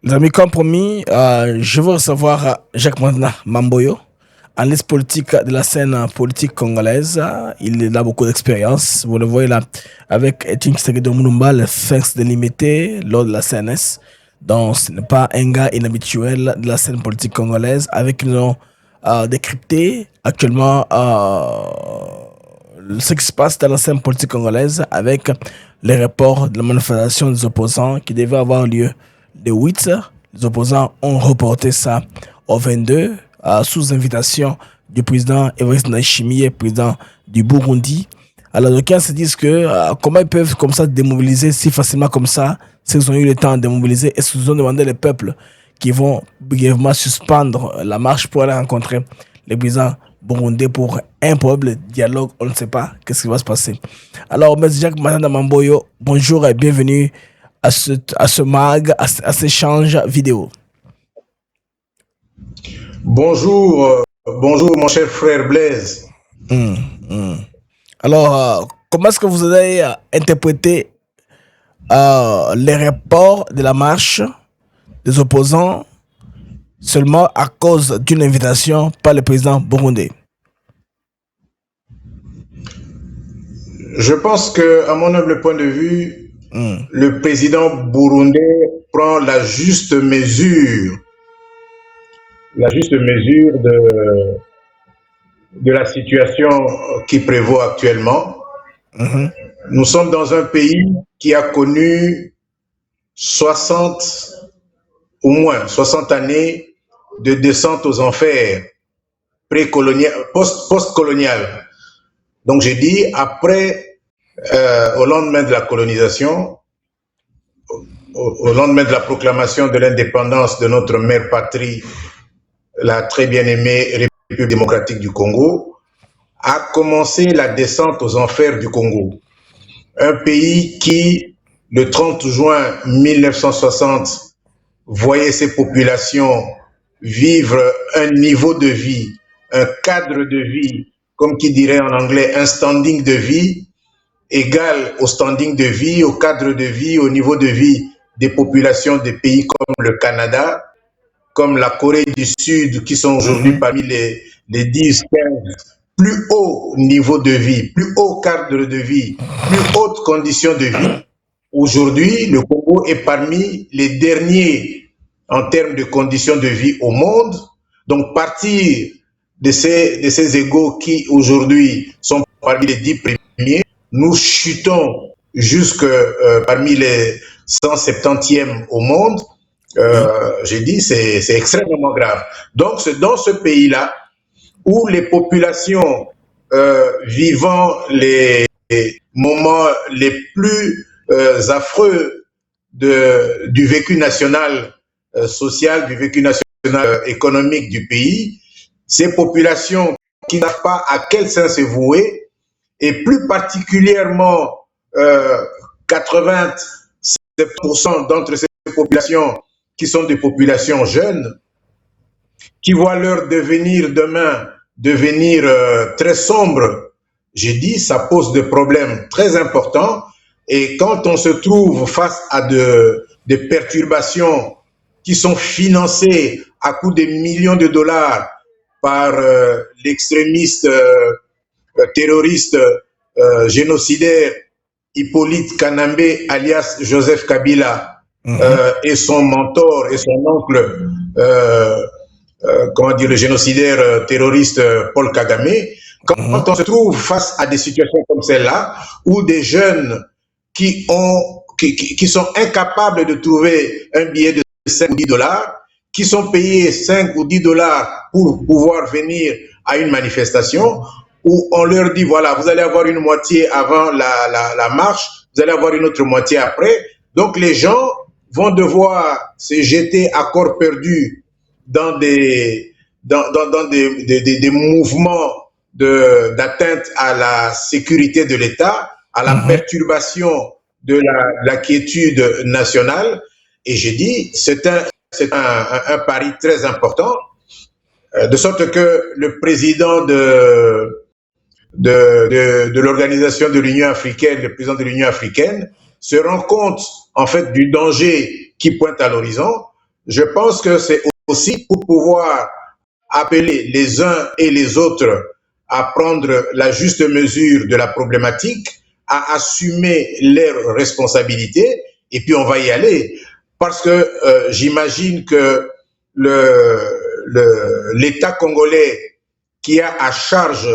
Les amis, comme promis, je veux recevoir Jacques Mandna Mamboyo, analyste politique de la scène politique congolaise. Il a beaucoup d'expérience. Vous le voyez là avec Etienne Tshisekedi Mulumba, le Sphinx délimité lors de la CNS. Donc, ce n'est pas un gars inhabituel de la scène politique congolaise avec qui nous allons décrypter actuellement ce qui se passe dans la scène politique congolaise avec les reports de la manifestation des opposants qui devait avoir lieu le 8. Les opposants ont reporté ça au 22 sous invitation du président Evariste Ndayishimiye, président du Burundi. Alors, d'aucuns se disent que comment ils peuvent comme ça démobiliser si facilement comme ça, s'ils ont eu le temps de démobiliser, et s'ils ont demandé les peuples qui vont brièvement suspendre la marche pour aller rencontrer le président burundais pour un probable dialogue, on ne sait pas qu'est-ce qui va se passer. Alors, M. Jacques Mananda Mamboyo, bonjour et bienvenue à ce mag, à cet échange vidéo. Bonjour, bonjour mon cher frère Blaise. Alors, comment est-ce que vous avez interprété les reports de la marche des opposants seulement à cause d'une invitation par le président burundais? Je pense que, à mon humble point de vue, le président burundais prend la juste mesure de la situation qui prévaut actuellement. Nous sommes dans un pays qui a connu 60 années de descente aux enfers post-coloniales. Donc j'ai dit, après, au lendemain de la colonisation, au lendemain de la proclamation de l'indépendance de notre mère patrie, la très bien-aimée République démocratique du Congo, a commencé la descente aux enfers du Congo. Un pays qui, le 30 juin 1960, voyait ses populations vivre un niveau de vie, un cadre de vie, comme qui dirait en anglais, un standing de vie égal au standing de vie, au cadre de vie, au niveau de vie des populations des pays comme le Canada, comme la Corée du Sud, qui sont aujourd'hui parmi les 10, 15 plus hauts niveaux de vie, plus haut cadre de vie, plus hautes conditions de vie. Aujourd'hui, le Congo est parmi les derniers en termes de conditions de vie au monde. Donc, partir de ces égaux qui aujourd'hui sont parmi les 10 premiers, nous chutons jusque parmi les 170e au monde. J'ai dit, c'est extrêmement grave. Donc, c'est dans ce pays-là où les populations vivant les moments les plus affreux du vécu national social, du vécu national économique du pays, ces populations qui ne savent pas à quel sein se vouer, et plus particulièrement 80% d'entre ces populations qui sont des populations jeunes, qui voient leur devenir demain devenir très sombre. J'ai dit, ça pose des problèmes très importants. Et quand on se trouve face à des perturbations qui sont financées à coût de millions de dollars par l'extrémiste terroriste génocidaire Hippolyte Kanambe, alias Joseph Kabila, et son mentor et son oncle, comment dire, le génocidaire terroriste Paul Kagame, quand on se trouve face à des situations comme celle-là, où des jeunes qui sont incapables de trouver un billet de 5 ou 10 dollars, qui sont payés 5 ou 10 dollars pour pouvoir venir à une manifestation, où on leur dit, voilà, vous allez avoir une moitié avant la marche, vous allez avoir une autre moitié après. Donc les gens vont devoir se jeter à corps perdu dans des mouvements d'atteinte à la sécurité de l'État, à la perturbation de la quiétude nationale. Et j'ai dit, c'est un pari très important, de sorte que le président de l'organisation de l'Union africaine, le président de l'Union africaine, se rend compte en fait du danger qui pointe à l'horizon. je pense que c'est aussi pour pouvoir appeler les uns et les autres à prendre la juste mesure de la problématique, à assumer leurs responsabilités, et puis on va y aller. Parce que j'imagine que l'État congolais qui a à charge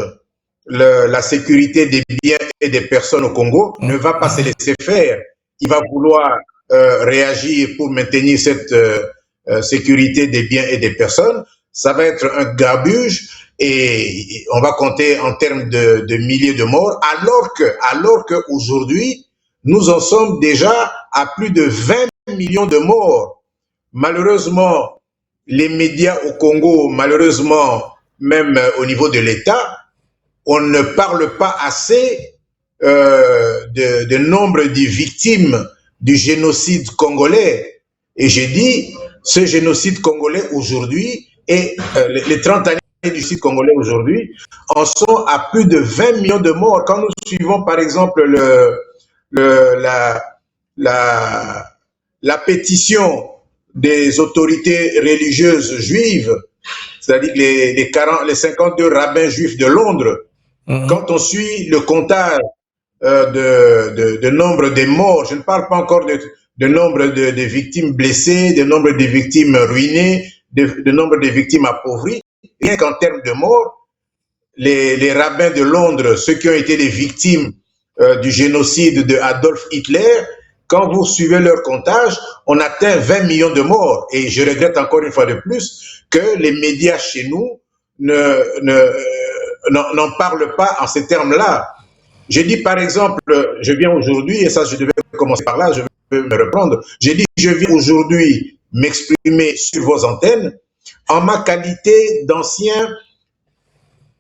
la sécurité des biens et des personnes au Congo ne va pas se laisser faire. Il va vouloir réagir pour maintenir cette sécurité des biens et des personnes. Ça va être un grabuge et on va compter en termes de milliers de morts, alors que aujourd'hui, nous en sommes déjà à plus de 20 millions de morts. Malheureusement, les médias au Congo, malheureusement, même au niveau de l'État, on ne parle pas assez de nombre de victimes du génocide congolais. Et j'ai dit, ce génocide congolais aujourd'hui et les 30 années du génocide congolais aujourd'hui en sont à plus de 20 millions de morts. Quand nous suivons par exemple la pétition des autorités religieuses juives, c'est-à-dire les 52 rabbins juifs de Londres, quand on suit le comptage de nombre de morts, je ne parle pas encore de nombre de victimes blessées, de nombre de victimes ruinées, de nombre de victimes appauvries, rien qu'en termes de morts, les rabbins de Londres, ceux qui ont été les victimes du génocide de Adolf Hitler, quand vous suivez leur comptage, on atteint 20 millions de morts. Et je regrette encore une fois de plus que les médias chez nous n'en parlent pas en ces termes-là. J'ai dit par exemple, je viens aujourd'hui, et ça je devais commencer par là, je vais me reprendre, j'ai dit je viens aujourd'hui m'exprimer sur vos antennes en ma qualité d'ancien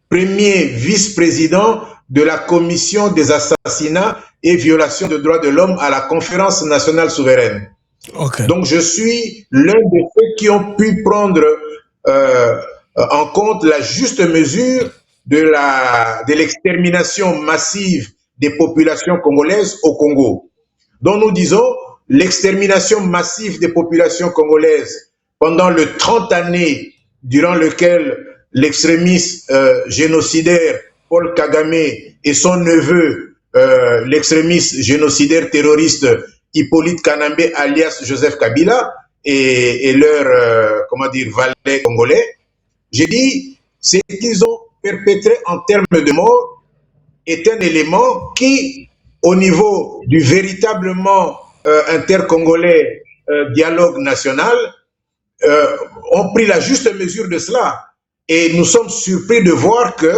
premier vice-président de la commission des assassinats et violations de droits de l'homme à la conférence nationale souveraine. Okay. Donc je suis l'un de ceux qui ont pu prendre en compte la juste mesure de l'extermination massive des populations congolaises au Congo. Donc nous disons l'extermination massive des populations congolaises pendant les 30 années durant lesquelles l'extrémiste génocidaire Paul Kagame et son neveu, l'extrémiste génocidaire terroriste Hippolyte Kanambe alias Joseph Kabila et leur comment dire, valet congolais, j'ai dit ce qu'ils ont perpétré en termes de mort est un élément qui, au niveau du véritablement intercongolais dialogue national, ont pris la juste mesure de cela. Et nous sommes surpris de voir que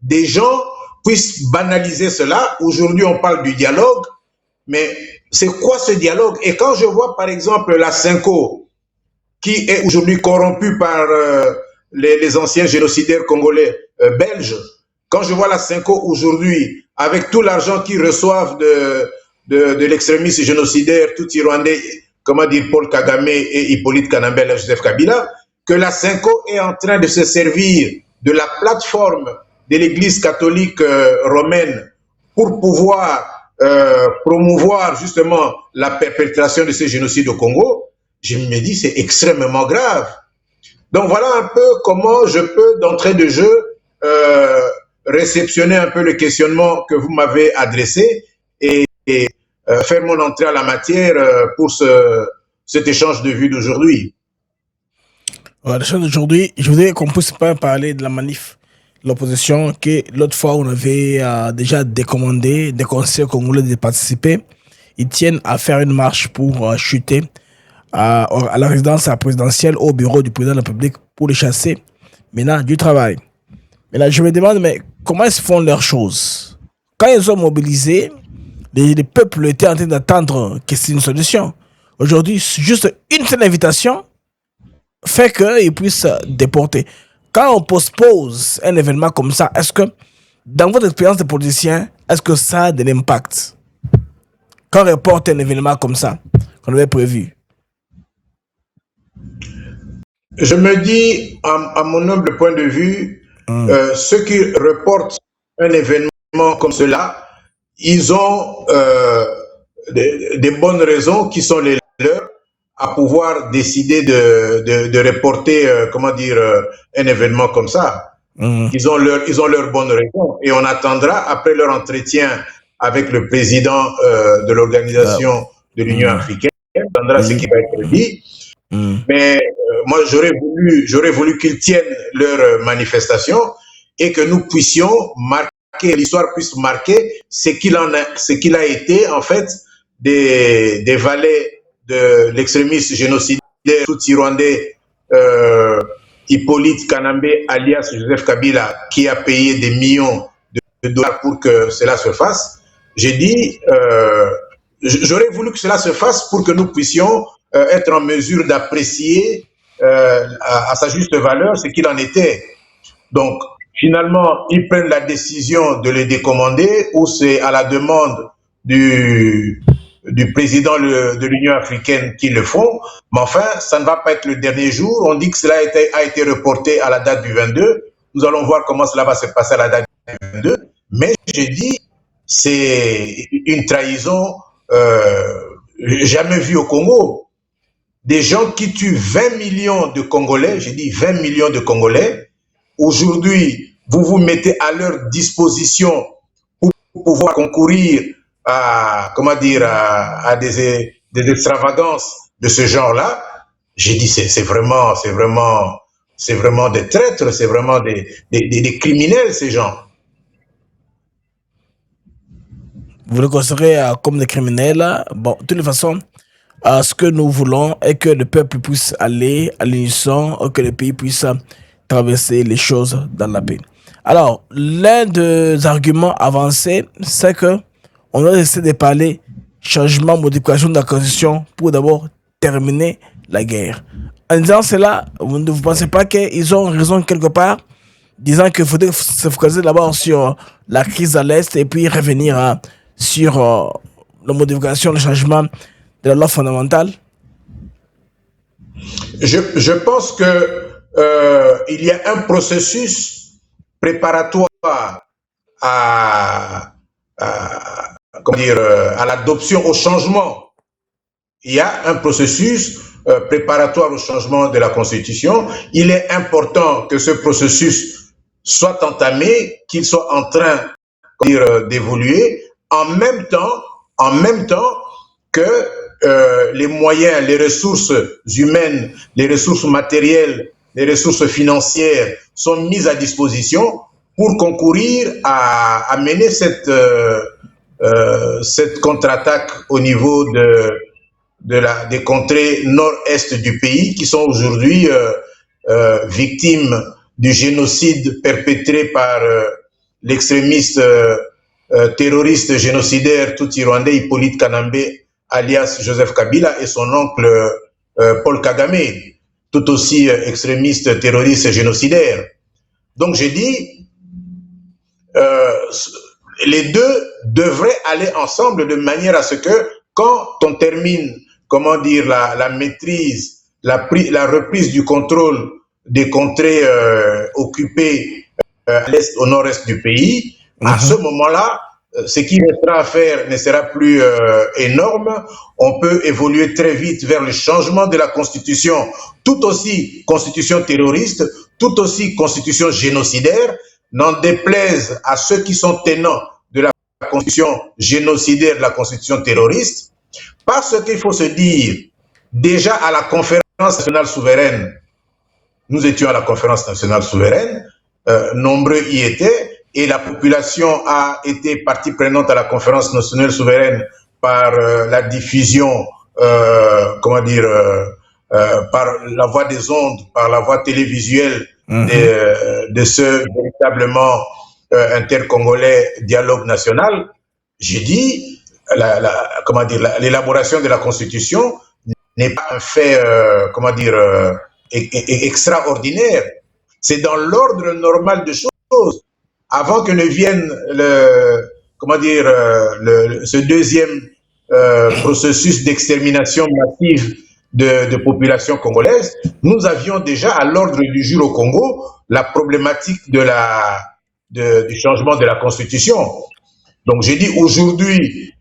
des gens puissent banaliser cela. Aujourd'hui, on parle du dialogue, mais c'est quoi ce dialogue? Et quand je vois par exemple la Cinco, qui est aujourd'hui corrompue par les anciens génocidaires congolais belges, quand je vois la Cinco aujourd'hui, avec tout l'argent qu'ils reçoivent de l'extrémiste génocidaire tout rwandais, comment dire, Paul Kagame et Hippolyte Kanambe, Joseph Kabila, que la Cinco est en train de se servir de la plateforme de l'Église catholique romaine pour pouvoir promouvoir justement la perpétration de ce génocide au Congo, je me dis c'est extrêmement grave. Donc voilà un peu comment je peux d'entrée de jeu réceptionner un peu le questionnement que vous m'avez adressé et faire mon entrée à la matière pour cet échange de vues d'aujourd'hui. L'échange d'aujourd'hui, je voudrais qu'on puisse pas parler de la manif, l'opposition, que l'autre fois on avait déjà décommandé des conseillers congolais de participer. Ils tiennent à faire une marche pour chuter à la résidence présidentielle, au bureau du président de la République pour les chasser maintenant du travail. Maintenant, je me demande, mais comment ils font leurs choses? Quand ils ont mobilisé, les peuples étaient en train d'attendre que c'est une solution. Aujourd'hui, juste une seule invitation fait qu'ils puissent déporter. Quand on postpose un événement comme ça, est-ce que, dans votre expérience de politicien, est-ce que ça a de l'impact? Quand on reporte un événement comme ça, qu'on avait prévu? Je me dis, à mon humble point de vue, ceux qui reportent un événement comme cela, ils ont des bonnes raisons qui sont les leurs à pouvoir décider de reporter, comment dire, un événement comme ça. Ils ont leur bonne raison. Et on attendra, après leur entretien avec le président de l'organisation de l'Union africaine, on attendra ce qui va être dit. Mais moi, j'aurais voulu qu'ils tiennent leur manifestation et que nous puissions marquer, l'histoire puisse marquer ce qu'il a été, en fait, des valets de l'extrémiste génocidaire tout-rwandais Hippolyte Kanambe, alias Joseph Kabila, qui a payé des millions de dollars pour que cela se fasse. J'ai dit, j'aurais voulu que cela se fasse pour que nous puissions être en mesure d'apprécier à sa juste valeur ce qu'il en était. Donc, finalement, ils prennent la décision de les décommander, ou c'est à la demande du président de l'Union africaine qu'ils le font. Mais enfin, ça ne va pas être le dernier jour. On dit que cela a été reporté à la date du 22. Nous allons voir comment cela va se passer à la date du 22. Mais je dis, c'est une trahison jamais vue au Congo. Des gens qui tuent 20 millions de Congolais, j'ai dit 20 millions de Congolais. Aujourd'hui, vous vous mettez à leur disposition pour pouvoir concourir à, comment dire, à des extravagances de ce genre-là. J'ai dit, c'est vraiment des traîtres, c'est vraiment des criminels, ces gens. Vous le considérez comme des criminels. Bon, de toute façon, ce que nous voulons est que le peuple puisse aller à l'unisson, que le pays puisse traverser les choses dans la paix. Alors, l'un des arguments avancés, c'est que on doit essayer de parler changement, modification de la Constitution pour d'abord terminer la guerre. En disant cela, vous ne pensez pas qu'ils ont raison quelque part, disant qu'il faudrait se focaliser d'abord sur la crise à l'Est et puis revenir sur la modification, le changement de la loi fondamentale? Je pense que il y a un processus préparatoire à l'adoption, au changement. Il y a un processus préparatoire au changement de la Constitution. Il est important que ce processus soit entamé, qu'il soit en train d'évoluer, en même temps que les moyens, les ressources humaines, les ressources matérielles, les ressources financières sont mises à disposition pour concourir à mener cette contre-attaque au niveau des contrées nord-est du pays qui sont aujourd'hui victimes du génocide perpétré par l'extrémiste terroriste génocidaire tout-rwandais Hippolyte Kanambe, alias Joseph Kabila, et son oncle Paul Kagame, tout aussi extrémiste terroriste génocidaire. Donc j'ai dit, les deux devraient aller ensemble de manière à ce que quand on termine, comment dire, la maîtrise, la reprise du contrôle des contrées occupées à l'est, au nord-est du pays, à ce moment-là, ce qui restera à faire ne sera plus énorme. On peut évoluer très vite vers le changement de la Constitution, tout aussi constitution terroriste, tout aussi constitution génocidaire, n'en déplaise à ceux qui sont tenants de la Constitution génocidaire, de la Constitution terroriste, parce qu'il faut se dire, déjà à la conférence nationale souveraine, nous étions à la conférence nationale souveraine, nombreux y étaient, et la population a été partie prenante à la conférence nationale souveraine par la diffusion, par la voie des ondes, par la voie télévisuelle de ce véritablement intercongolais dialogue national. J'ai dit, l'élaboration de la Constitution n'est pas un fait, extraordinaire. C'est dans l'ordre normal des choses. Avant que ne vienne ce deuxième processus d'extermination massive de populations congolaises, nous avions déjà à l'ordre du jour au Congo la problématique du changement de la Constitution. Donc j'ai dit aujourd'hui,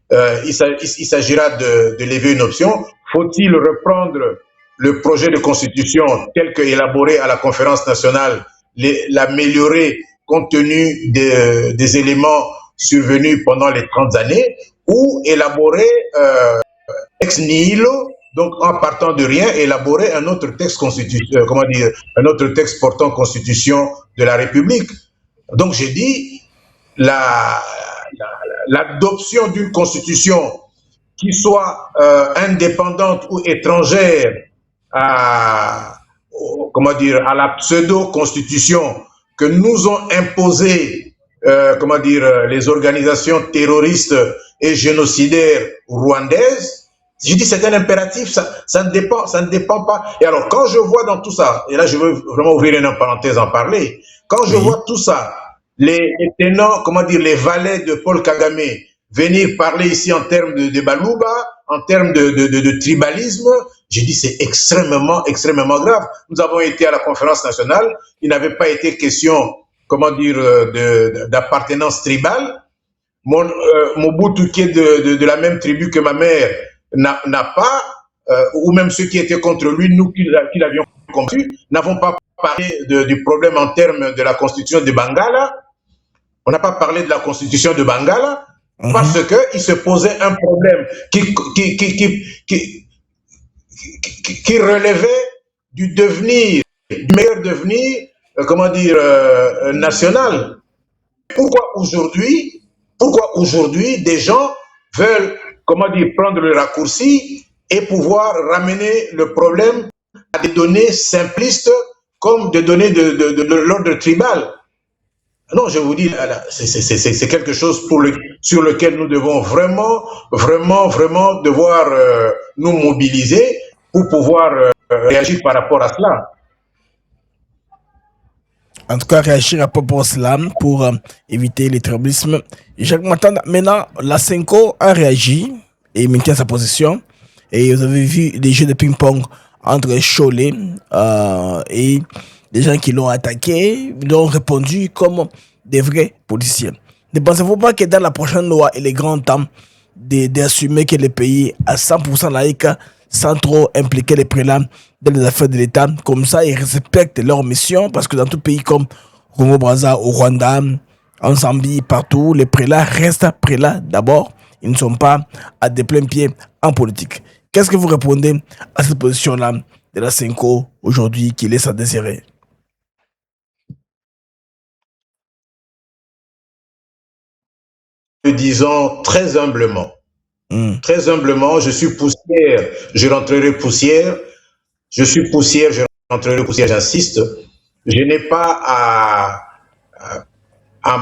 il s'agira de lever une option faut-il reprendre le projet de constitution tel que élaboré à la conférence nationale, l'améliorer compte tenu des éléments survenus pendant les 30 années, ou élaborer ex nihilo, donc en partant de rien, élaborer un autre texte un autre texte portant constitution de la République. Donc j'ai dit, l'adoption d'une constitution qui soit indépendante ou étrangère à la pseudo-constitution que nous ont imposé les organisations terroristes et génocidaires rwandaises. Je dis c'est un impératif, ça ne dépend pas. Et alors quand je vois dans tout ça, et là je veux vraiment ouvrir une parenthèse en parler, quand je vois tout ça, les tenants, les valets de Paul Kagame venir parler ici en termes de Baluba, en termes de tribalisme, j'ai dit c'est extrêmement grave. Nous avons été à la conférence nationale, il n'avait pas été question, d'appartenance tribale. Mobutu, qui est de la même tribu que ma mère, n'a pas, ou même ceux qui étaient contre lui, nous qui l'avions combattu, n'avons pas parlé du problème en termes de la constitution de Bangala. On n'a pas parlé de la constitution de Bangala parce qu'il se posait un problème qui relevait du meilleur devenir, national. Pourquoi aujourd'hui des gens veulent, prendre le raccourci et pouvoir ramener le problème à des données simplistes comme des données de l'ordre tribal? Non, je vous dis, c'est quelque chose sur lequel nous devons vraiment devoir nous mobiliser pour pouvoir réagir par rapport à cela. En tout cas, réagir à propos de cela pour éviter les tribalismes. Jacques Matanda, maintenant, la Senko a réagi et maintient sa position. Et vous avez vu les jeux de ping-pong entre Cholet et les gens qui l'ont attaqué, ils ont répondu comme des vrais policiers. Ne pensez-vous pas que dans la prochaine loi, il est grand temps d'assumer que le pays à 100% laïque, sans trop impliquer les prélats dans les affaires de l'État? Comme ça, ils respectent leur mission, parce que dans tout pays comme Congo-Brazza, au Rwanda, en Zambie, partout, les prélats restent prélats d'abord. Ils ne sont pas à des pleins pieds en politique. Qu'est-ce que vous répondez à cette position-là de la Senko aujourd'hui qui laisse à désirer? Disons très humblement, je suis poussière, je rentrerai poussière, je suis poussière, je rentrerai poussière, j'insiste. Je n'ai pas à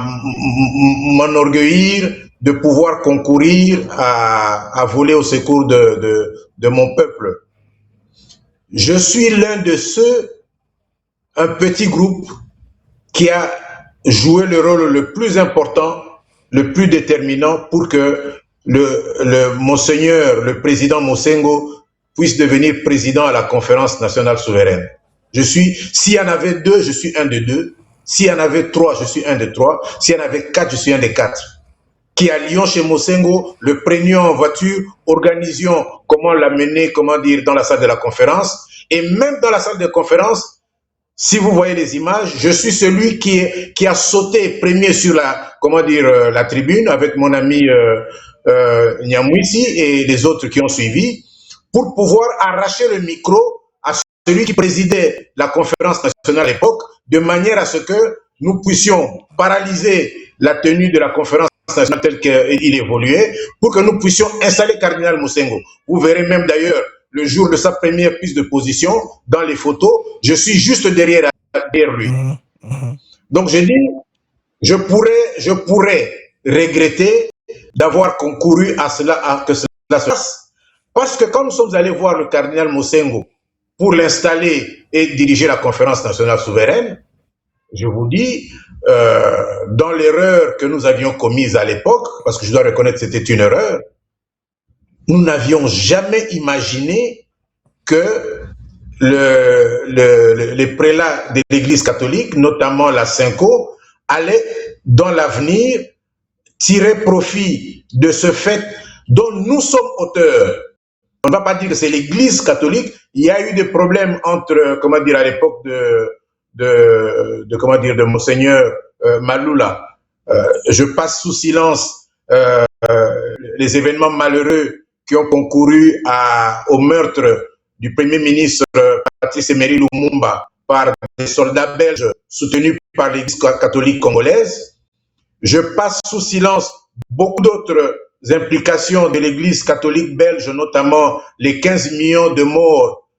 m'enorgueillir de pouvoir concourir à voler au secours de mon peuple. Je suis l'un de ceux, un petit groupe, qui a joué le rôle le plus important, le plus déterminant pour que le Monseigneur, le président Mosengo, puisse devenir président à la conférence nationale souveraine. S'il y en avait 2, je suis un de 2. S'il y en avait 3, je suis un de 3. S'il y en avait 4, je suis un des 4. Qui à Lyon, chez Mosengo, le prenions en voiture, organisions comment l'amener, dans la salle de la conférence. Et même dans la salle de conférence, si vous voyez les images, je suis celui qui a sauté premier sur la tribune avec mon ami Nyamwisi et les autres qui ont suivi pour pouvoir arracher le micro à celui qui présidait la conférence nationale à l'époque, de manière à ce que nous puissions paralyser la tenue de la conférence nationale telle qu'il évoluait, pour que nous puissions installer Cardinal Mosengo. Vous verrez même d'ailleurs, le jour de sa première prise de position, dans les photos, je suis juste derrière lui. Donc je dis, je pourrais regretter d'avoir concouru à que cela se fasse, parce que quand nous sommes allés voir le cardinal Mosengo pour l'installer et diriger la conférence nationale souveraine, je vous dis, dans l'erreur que nous avions commise à l'époque, parce que je dois reconnaître que c'était une erreur, nous n'avions jamais imaginé que les prélats de l'Église catholique, notamment la Senko, allaient dans l'avenir tirer profit de ce fait dont nous sommes auteurs. On ne va pas dire que c'est l'Église catholique. Il y a eu des problèmes entre, comment dire, à l'époque de Monseigneur Maloula. Je passe sous silence les événements malheureux qui ont concouru au meurtre du Premier ministre Patrice Emery Lumumba par des soldats belges soutenus par l'Église catholique congolaise. Je passe sous silence beaucoup d'autres implications de l'Église catholique belge, notamment les 15 millions de morts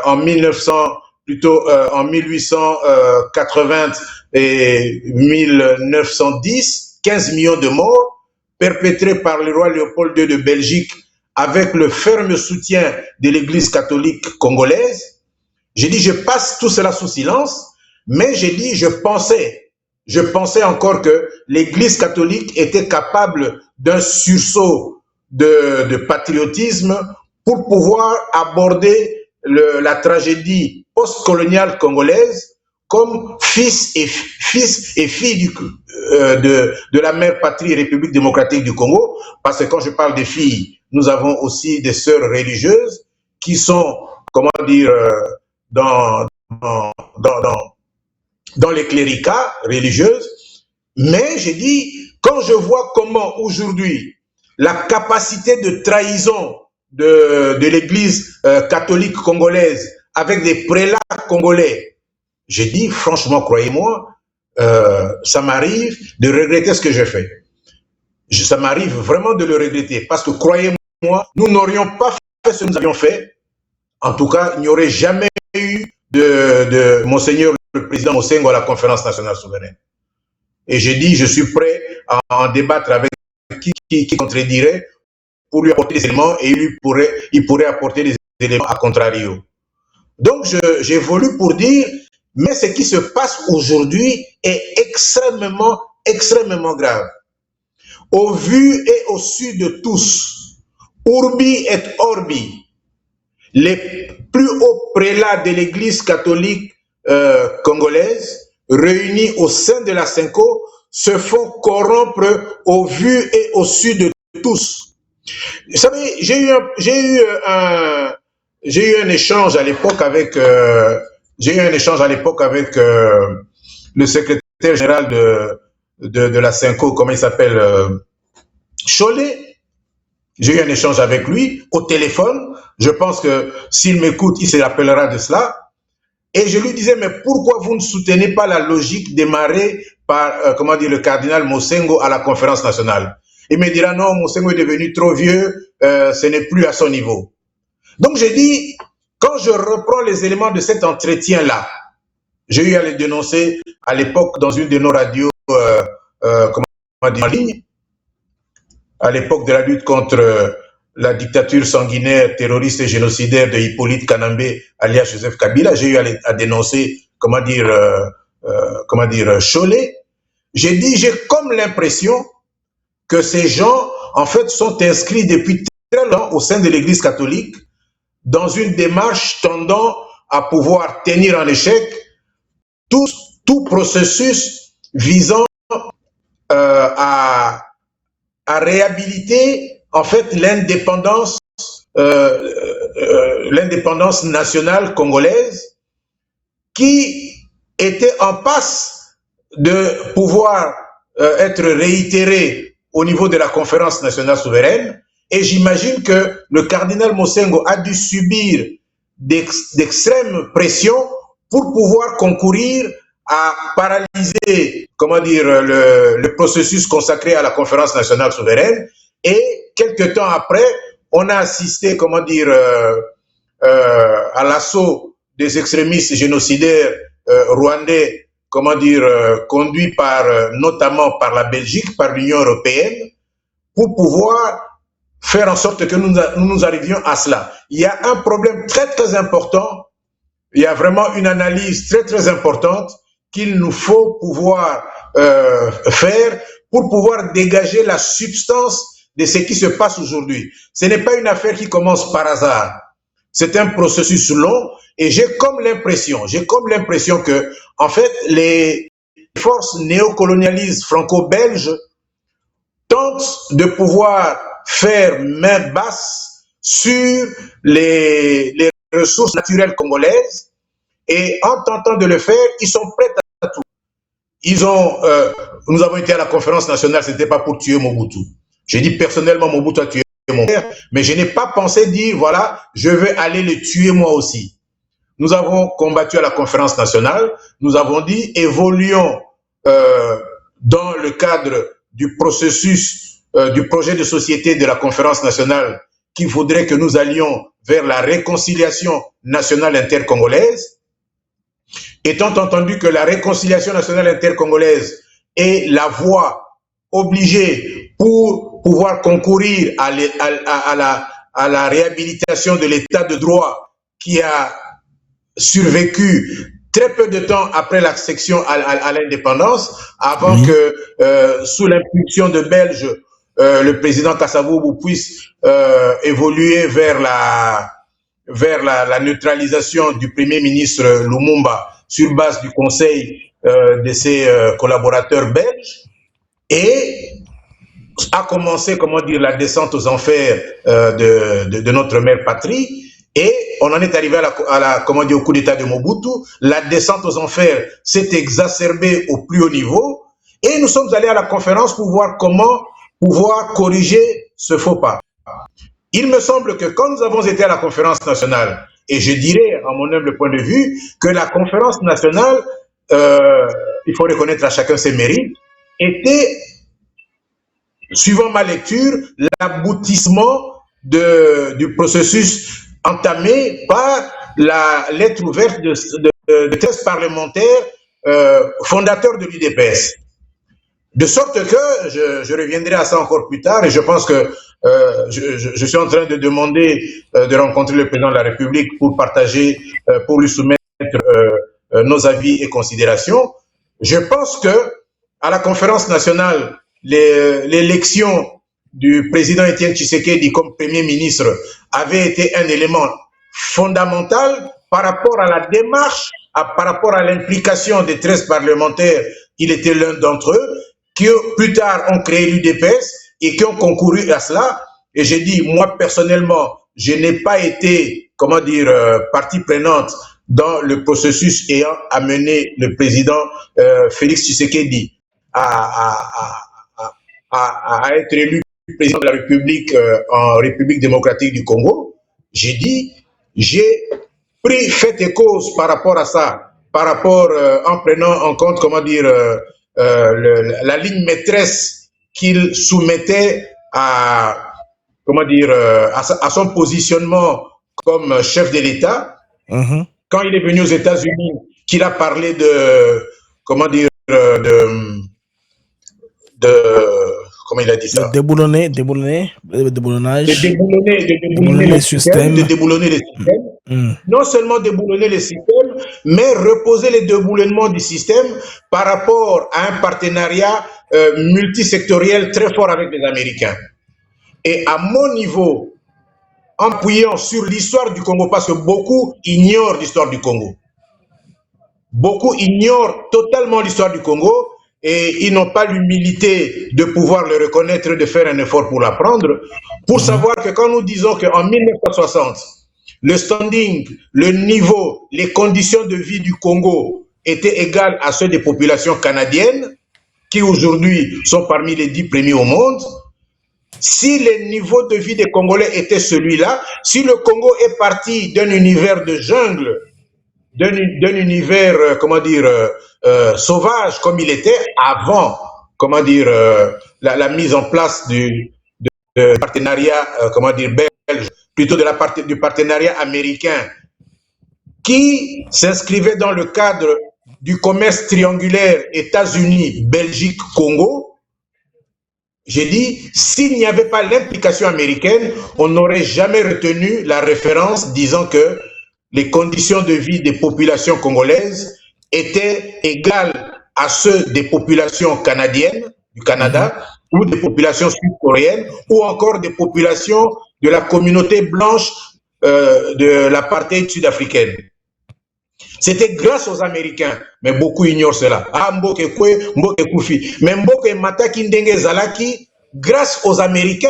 en 1880 et 1910, 15 millions de morts perpétrés par le roi Léopold II de Belgique avec le ferme soutien de l'Église catholique congolaise. J'ai dit, je passe tout cela sous silence, mais j'ai dit, je pensais encore que l'Église catholique était capable d'un sursaut de patriotisme pour pouvoir aborder la tragédie postcoloniale congolaise comme fils et filles de la mère patrie République démocratique du Congo, parce que quand je parle des filles, nous avons aussi des sœurs religieuses qui sont, comment dire, dans les cléricats religieuses. Mais j'ai dit, quand je vois comment aujourd'hui la capacité de trahison de l'Église catholique congolaise avec des prélats congolais, j'ai dit, franchement, croyez-moi, ça m'arrive de regretter ce que j'ai fait. Ça m'arrive vraiment de le regretter, parce que croyez-moi, nous n'aurions pas fait ce que nous avions fait. En tout cas, il n'y aurait jamais eu de Monseigneur le président Mosengo à la conférence nationale souveraine. Et j'ai dit, je suis prêt à en débattre avec qui contredirait pour lui apporter des éléments, et il pourrait apporter des éléments à contrario. Donc, j'ai voulu pour dire, mais ce qui se passe aujourd'hui est extrêmement, extrêmement grave. Au vu et au su de tous, urbi et orbi, les plus hauts prélats de l'Église catholique congolaise, réunis au sein de la CENCO, se font corrompre au vu et au su de tous. Vous savez, j'ai eu un échange à l'époque avec le secrétaire général de la CENCO, comment il s'appelle, Cholet. J'ai eu un échange avec lui au téléphone. Je pense que s'il m'écoute, il se rappellera de cela. Et je lui disais, mais pourquoi vous ne soutenez pas la logique démarrée par, le cardinal Mosengo à la conférence nationale? Il me dira, non, Mosengo est devenu trop vieux, ce n'est plus à son niveau. Donc j'ai dit, quand je reprends les éléments de cet entretien-là, j'ai eu à les dénoncer à l'époque dans une de nos radios, en ligne, à l'époque de la lutte contre la dictature sanguinaire, terroriste et génocidaire de Hippolyte Kanambé, alias Joseph Kabila. J'ai eu à dénoncer, Cholet. J'ai dit, j'ai comme l'impression que ces gens, en fait, sont inscrits depuis très longtemps au sein de l'Église catholique dans une démarche tendant à pouvoir tenir en échec tout processus visant à réhabiliter en fait l'indépendance nationale congolaise qui était en passe de pouvoir être réitérée au niveau de la conférence nationale souveraine. Et j'imagine que le cardinal Mosengo a dû subir d'extrêmes pressions pour pouvoir concourir à paralyser, le processus consacré à la conférence nationale souveraine. Et quelques temps après, on a assisté, à l'assaut des extrémistes génocidaires rwandais, conduits notamment par la Belgique, par l'Union européenne, pour pouvoir faire en sorte que nous arrivions à cela. Il y a un problème très très important, il y a vraiment une analyse très très importante qu'il nous faut pouvoir faire pour pouvoir dégager la substance de ce qui se passe aujourd'hui. Ce n'est pas une affaire qui commence par hasard. C'est un processus long et j'ai comme l'impression que, en fait, les forces néocolonialistes franco-belges tentent de pouvoir faire main basse sur les ressources naturelles congolaises. Et en tentant de le faire, ils sont prêts à tout. Nous avons été à la conférence nationale, ce n'était pas pour tuer Mobutu. J'ai dit personnellement, Mobutu a tué mon père, mais je n'ai pas pensé dire, voilà, je vais aller le tuer moi aussi. Nous avons combattu à la conférence nationale, nous avons dit, évoluons dans le cadre du processus, du projet de société de la conférence nationale qui voudrait que nous allions vers la réconciliation nationale intercongolaise. Étant entendu que la réconciliation nationale intercongolaise est la voie obligée pour pouvoir concourir à la réhabilitation de l'état de droit qui a survécu très peu de temps après l'accession à l'indépendance, avant que, sous l'impulsion de Belges, le président Kasavubu puisse évoluer vers la neutralisation du premier ministre Lumumba sur base du conseil de ses collaborateurs belges, et a commencé, comment dire, la descente aux enfers de notre mère patrie, et on en est arrivé comment dire, au coup d'état de Mobutu. La descente aux enfers s'est exacerbée au plus haut niveau, et nous sommes allés à la conférence pour voir comment pouvoir corriger ce faux pas. Il me semble que quand nous avons été à la conférence nationale, et je dirais, à mon humble point de vue, que la conférence nationale, il faut reconnaître à chacun ses mérites, était, suivant ma lecture, l'aboutissement du processus entamé par la lettre ouverte de 13 parlementaires fondateurs de l'UDPS. De sorte que, je reviendrai à ça encore plus tard, et je pense que je suis en train de demander de rencontrer le président de la République pour partager, pour lui soumettre nos avis et considérations. Je pense que à la conférence nationale, l'élection du président Étienne Tshisekedi comme Premier ministre avait été un élément fondamental par rapport à la démarche, par rapport à l'implication des 13 parlementaires. Il était l'un d'entre eux qui plus tard ont créé l'UDPS et qui ont concouru à cela. Et j'ai dit, moi personnellement, je n'ai pas été, comment dire, partie prenante dans le processus ayant amené le président Félix Tshisekedi à être élu président de la République en République démocratique du Congo. J'ai dit, j'ai pris fait et cause par rapport à ça, par rapport en prenant en compte, comment dire, la ligne maîtresse qu'il soumettait à, comment dire, à son positionnement comme chef de l'État. Quand il est venu aux États-Unis, qu'il a parlé de, comment dire, comment il a dit ça? De déboulonner les systèmes. Non seulement déboulonner les systèmes, mais reposer les déboulonnements du système par rapport à un partenariat multisectoriel très fort avec les Américains. Et à mon niveau, en appuyant sur l'histoire du Congo, parce que beaucoup ignorent l'histoire du Congo. Beaucoup ignorent totalement l'histoire du Congo, et ils n'ont pas l'humilité de pouvoir le reconnaître, de faire un effort pour l'apprendre, pour savoir que quand nous disons qu'en 1960, le standing, le niveau, les conditions de vie du Congo étaient égales à ceux des populations canadiennes, qui aujourd'hui sont parmi les 10 premiers au monde, si le niveau de vie des Congolais était celui-là, si le Congo est parti d'un univers de jungle, d'un univers, comment dire, sauvage comme il était avant, comment dire, la mise en place du partenariat, comment dire, belge, plutôt du partenariat américain, qui s'inscrivait dans le cadre du commerce triangulaire États-Unis, Belgique, Congo. J'ai dit, s'il n'y avait pas l'implication américaine, on n'aurait jamais retenu la référence disant que les conditions de vie des populations congolaises étaient égales à ceux des populations canadiennes, du Canada, ou des populations sud-coréennes, ou encore des populations de la communauté blanche de l'apartheid sud-africaine. C'était grâce aux Américains, mais beaucoup ignorent cela. Ah, Mboke Kwe, Mboke Koufi. Mais Mboke Mataki Ndenge Zalaki, grâce aux Américains.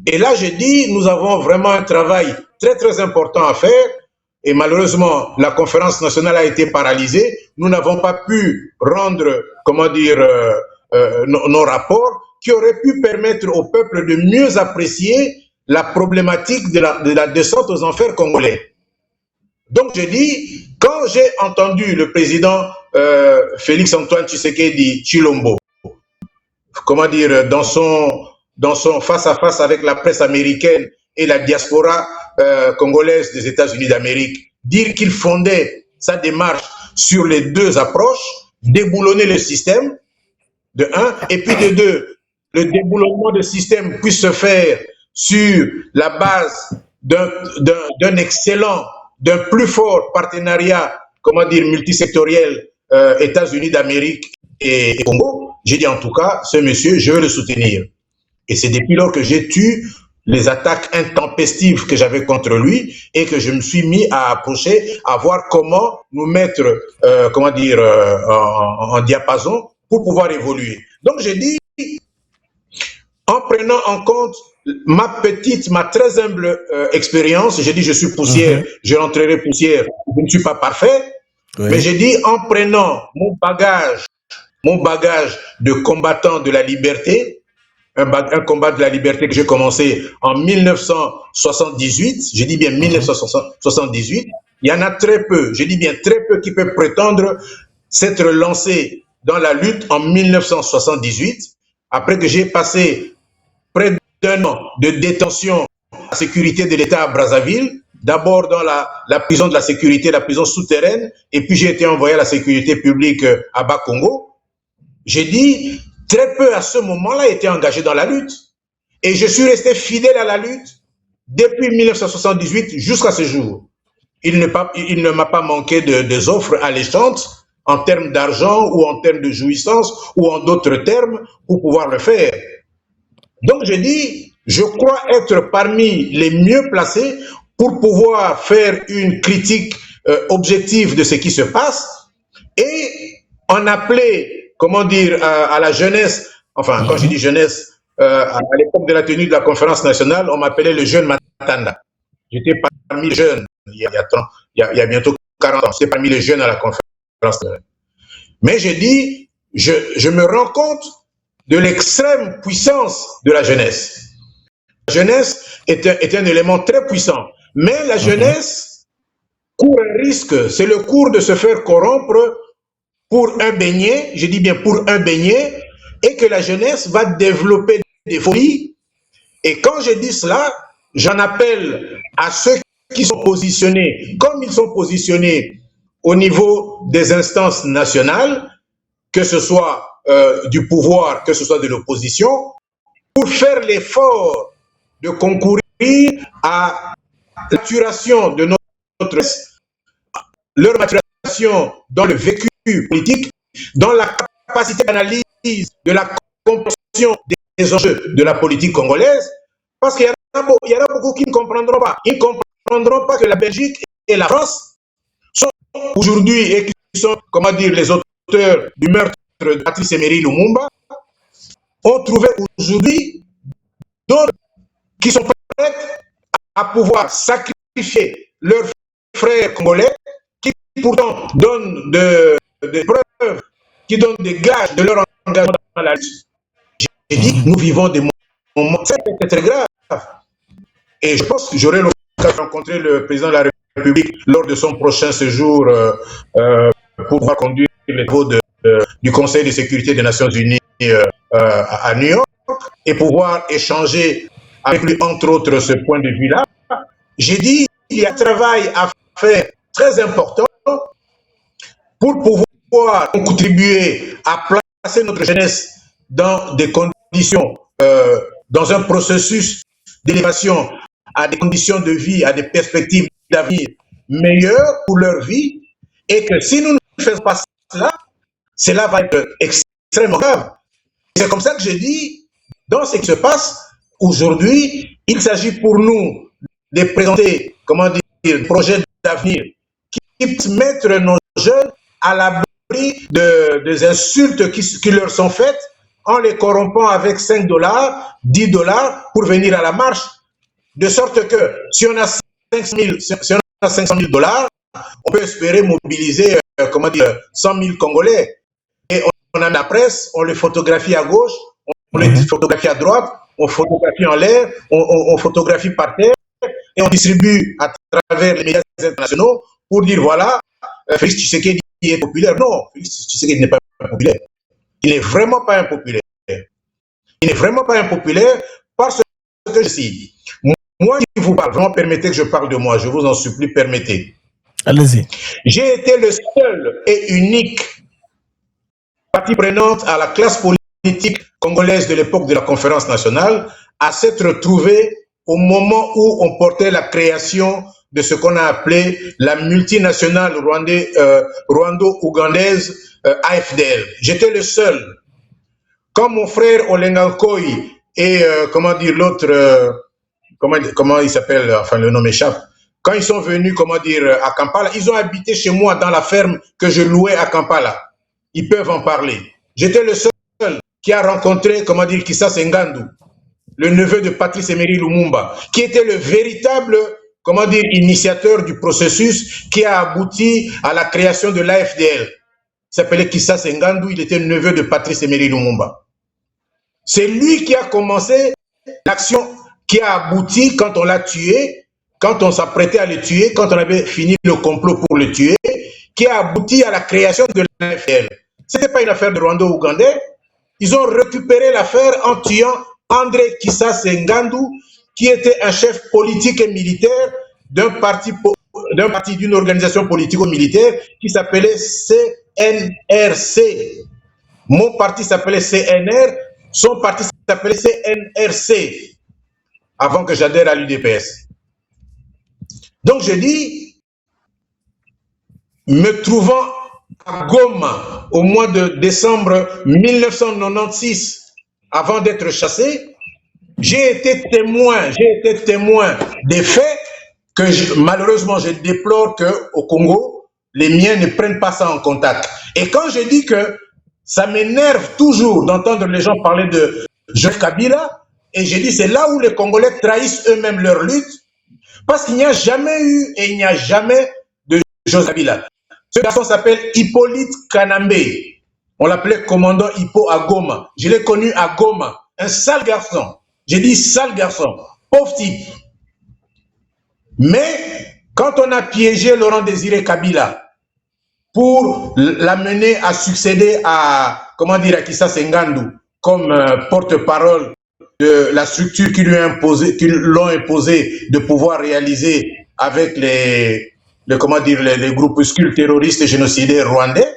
Et là, j'ai dit, nous avons vraiment un travail très, très important à faire. Et malheureusement, la conférence nationale a été paralysée. Nous n'avons pas pu rendre, comment dire, nos rapports qui auraient pu permettre au peuple de mieux apprécier la problématique de la descente aux enfers congolais. Donc, je dis, quand j'ai entendu le président Félix-Antoine Tshisekedi Tshilombo, comment dire, dans son face-à-face avec la presse américaine et la diaspora congolaise des États-Unis d'Amérique, dire qu'il fondait sa démarche sur les deux approches, déboulonner le système, de un, et puis de deux, le déboulonnement du système puisse se faire sur la base d'un excellent, d'un plus fort partenariat, comment dire, multisectoriel États-Unis d'Amérique et Congo. J'ai dit en tout cas, ce monsieur, je veux le soutenir. Et c'est depuis lors que j'ai tué les attaques intempestives que j'avais contre lui et que je me suis mis à approcher, à voir comment nous mettre, comment dire, en diapason pour pouvoir évoluer. Donc j'ai dit, en prenant en compte ma très humble expérience, j'ai dit je suis poussière, je rentrerai poussière, je ne suis pas parfait, mais j'ai dit en prenant mon bagage de combattant de la liberté, un combat de la liberté que j'ai commencé en 1978, j'ai dit bien 1978, il y en a très peu, j'ai dit bien très peu qui peuvent prétendre s'être lancés dans la lutte en 1978, après que j'ai passé près d'un an de détention à la sécurité de l'État à Brazzaville, d'abord dans la prison de la sécurité, la prison souterraine, et puis j'ai été envoyé à la sécurité publique à Bas-Congo. J'ai dit, très peu à ce moment-là étaient engagés dans la lutte. Et je suis resté fidèle à la lutte depuis 1978 jusqu'à ce jour. Il ne m'a pas manqué des offres alléchantes en termes d'argent ou en termes de jouissance ou en d'autres termes pour pouvoir le faire. Donc je dis, je crois être parmi les mieux placés pour pouvoir faire une critique objective de ce qui se passe et en appeler, comment dire, à la jeunesse, enfin quand je dis jeunesse, à l'époque de la tenue de la conférence nationale, on m'appelait le jeune Matanda. J'étais parmi les jeunes, il y a bientôt 40 ans, j'étais parmi les jeunes à la conférence nationale. Mais je dis, je me rends compte de l'extrême puissance de la jeunesse. La jeunesse est un élément très puissant, mais la jeunesse court un risque, c'est le cours de se faire corrompre pour un beignet, je dis bien pour un beignet, et que la jeunesse va développer des folies. Et quand je dis cela, j'en appelle à ceux qui sont positionnés, comme ils sont positionnés au niveau des instances nationales, que ce soit du pouvoir, que ce soit de l'opposition, pour faire l'effort de concourir à la maturation de notre leur maturation dans le vécu politique, dans la capacité d'analyse de la compréhension des enjeux de la politique congolaise, parce qu'il y en a beaucoup qui ne comprendront pas. Ils ne comprendront pas que la Belgique et la France sont aujourd'hui, et qui sont, comment dire, les auteurs du meurtre de Patrice Emery Lumumba, ont trouvé aujourd'hui d'autres qui sont prêts à pouvoir sacrifier leurs frères congolais, qui pourtant donnent des preuves, qui donnent des gages de leur engagement dans la lutte. J'ai dit, nous vivons des moments très, très graves. Et je pense que j'aurai l'occasion de rencontrer le président de la République lors de son prochain séjour pour pouvoir conduire les travaux du Conseil de sécurité des Nations Unies à New York et pouvoir échanger avec lui, entre autres, ce point de vue-là. J'ai dit, il y a un travail à faire très important pour pouvoir contribuer à placer notre jeunesse dans des conditions, dans un processus d'élévation à des conditions de vie, à des perspectives d'avenir meilleures pour leur vie, et que si nous ne faisons pas cela, cela va être extrêmement grave. C'est comme ça que je dis, dans ce qui se passe aujourd'hui, il s'agit pour nous de présenter, comment dire, un projet d'avenir qui puisse mettre nos jeunes à l'abri des insultes qui leur sont faites en les corrompant avec 5 $, 10 $ pour venir à la marche. De sorte que si on a 500 000 $, on peut espérer mobiliser 100 000 Congolais. Et on a la presse, on les photographie à gauche, on les photographie à droite, on photographie en l'air, on photographie par terre, et on distribue à travers les médias internationaux pour dire voilà, Félix Tshisekedi est populaire. Non, Félix Tshisekedi n'est pas populaire. Il n'est vraiment pas impopulaire. Il n'est vraiment pas impopulaire parce que je dis, moi qui vous parle, vraiment permettez que je parle de moi, je vous en supplie, permettez. Allez-y. J'ai été le seul et unique partie prenante à la classe politique congolaise de l'époque de la conférence nationale à s'être trouvé au moment où on portait la création de ce qu'on a appelé la multinationale rwando-ougandaise AFDL. J'étais le seul. Quand mon frère Olengankoi et l'autre, comment il s'appelle, enfin le nom m'échappe, quand ils sont venus, à Kampala, ils ont habité chez moi dans la ferme que je louais à Kampala. Ils peuvent en parler. J'étais le seul qui a rencontré, Kissa Sengandou, le neveu de Patrice Emery Lumumba, qui était le véritable, initiateur du processus qui a abouti à la création de l'AFDL. Il s'appelait Kissa Sengandou, il était le neveu de Patrice Emery Lumumba. C'est lui qui a commencé l'action qui a abouti quand on l'a tué, quand on s'apprêtait à le tuer, quand on avait fini le complot pour le tuer, qui a abouti à la création de l'AFDL. Ce n'était pas une affaire de Rwanda-Ougandais. Ils ont récupéré l'affaire en tuant André Kissa Sengandou, qui était un chef politique et militaire d'une organisation politico-militaire qui s'appelait CNRC. Mon parti s'appelait CNR, son parti s'appelait CNRC, avant que j'adhère à l'UDPS. Donc je dis, me trouvant à Goma au mois de décembre 1996, avant d'être chassé, j'ai été témoin des faits que malheureusement je déplore qu'au Congo, les miens ne prennent pas ça en contact. Et quand je dis que ça m'énerve toujours d'entendre les gens parler de Joseph Kabila, et je dis c'est là où les Congolais trahissent eux-mêmes leur lutte, parce qu'il n'y a jamais eu et il n'y a jamais de Joseph Kabila. Ce garçon s'appelle Hippolyte Kanambe. On l'appelait commandant Hippo à Goma. Je l'ai connu à Goma. Un sale garçon. J'ai dit sale garçon. Pauvre type. Mais quand on a piégé Laurent Désiré Kabila pour l'amener à succéder à, à Kissa Sengandou comme porte-parole de la structure qui l'ont imposé de pouvoir réaliser avec les groupuscules terroristes et génocidaires rwandais,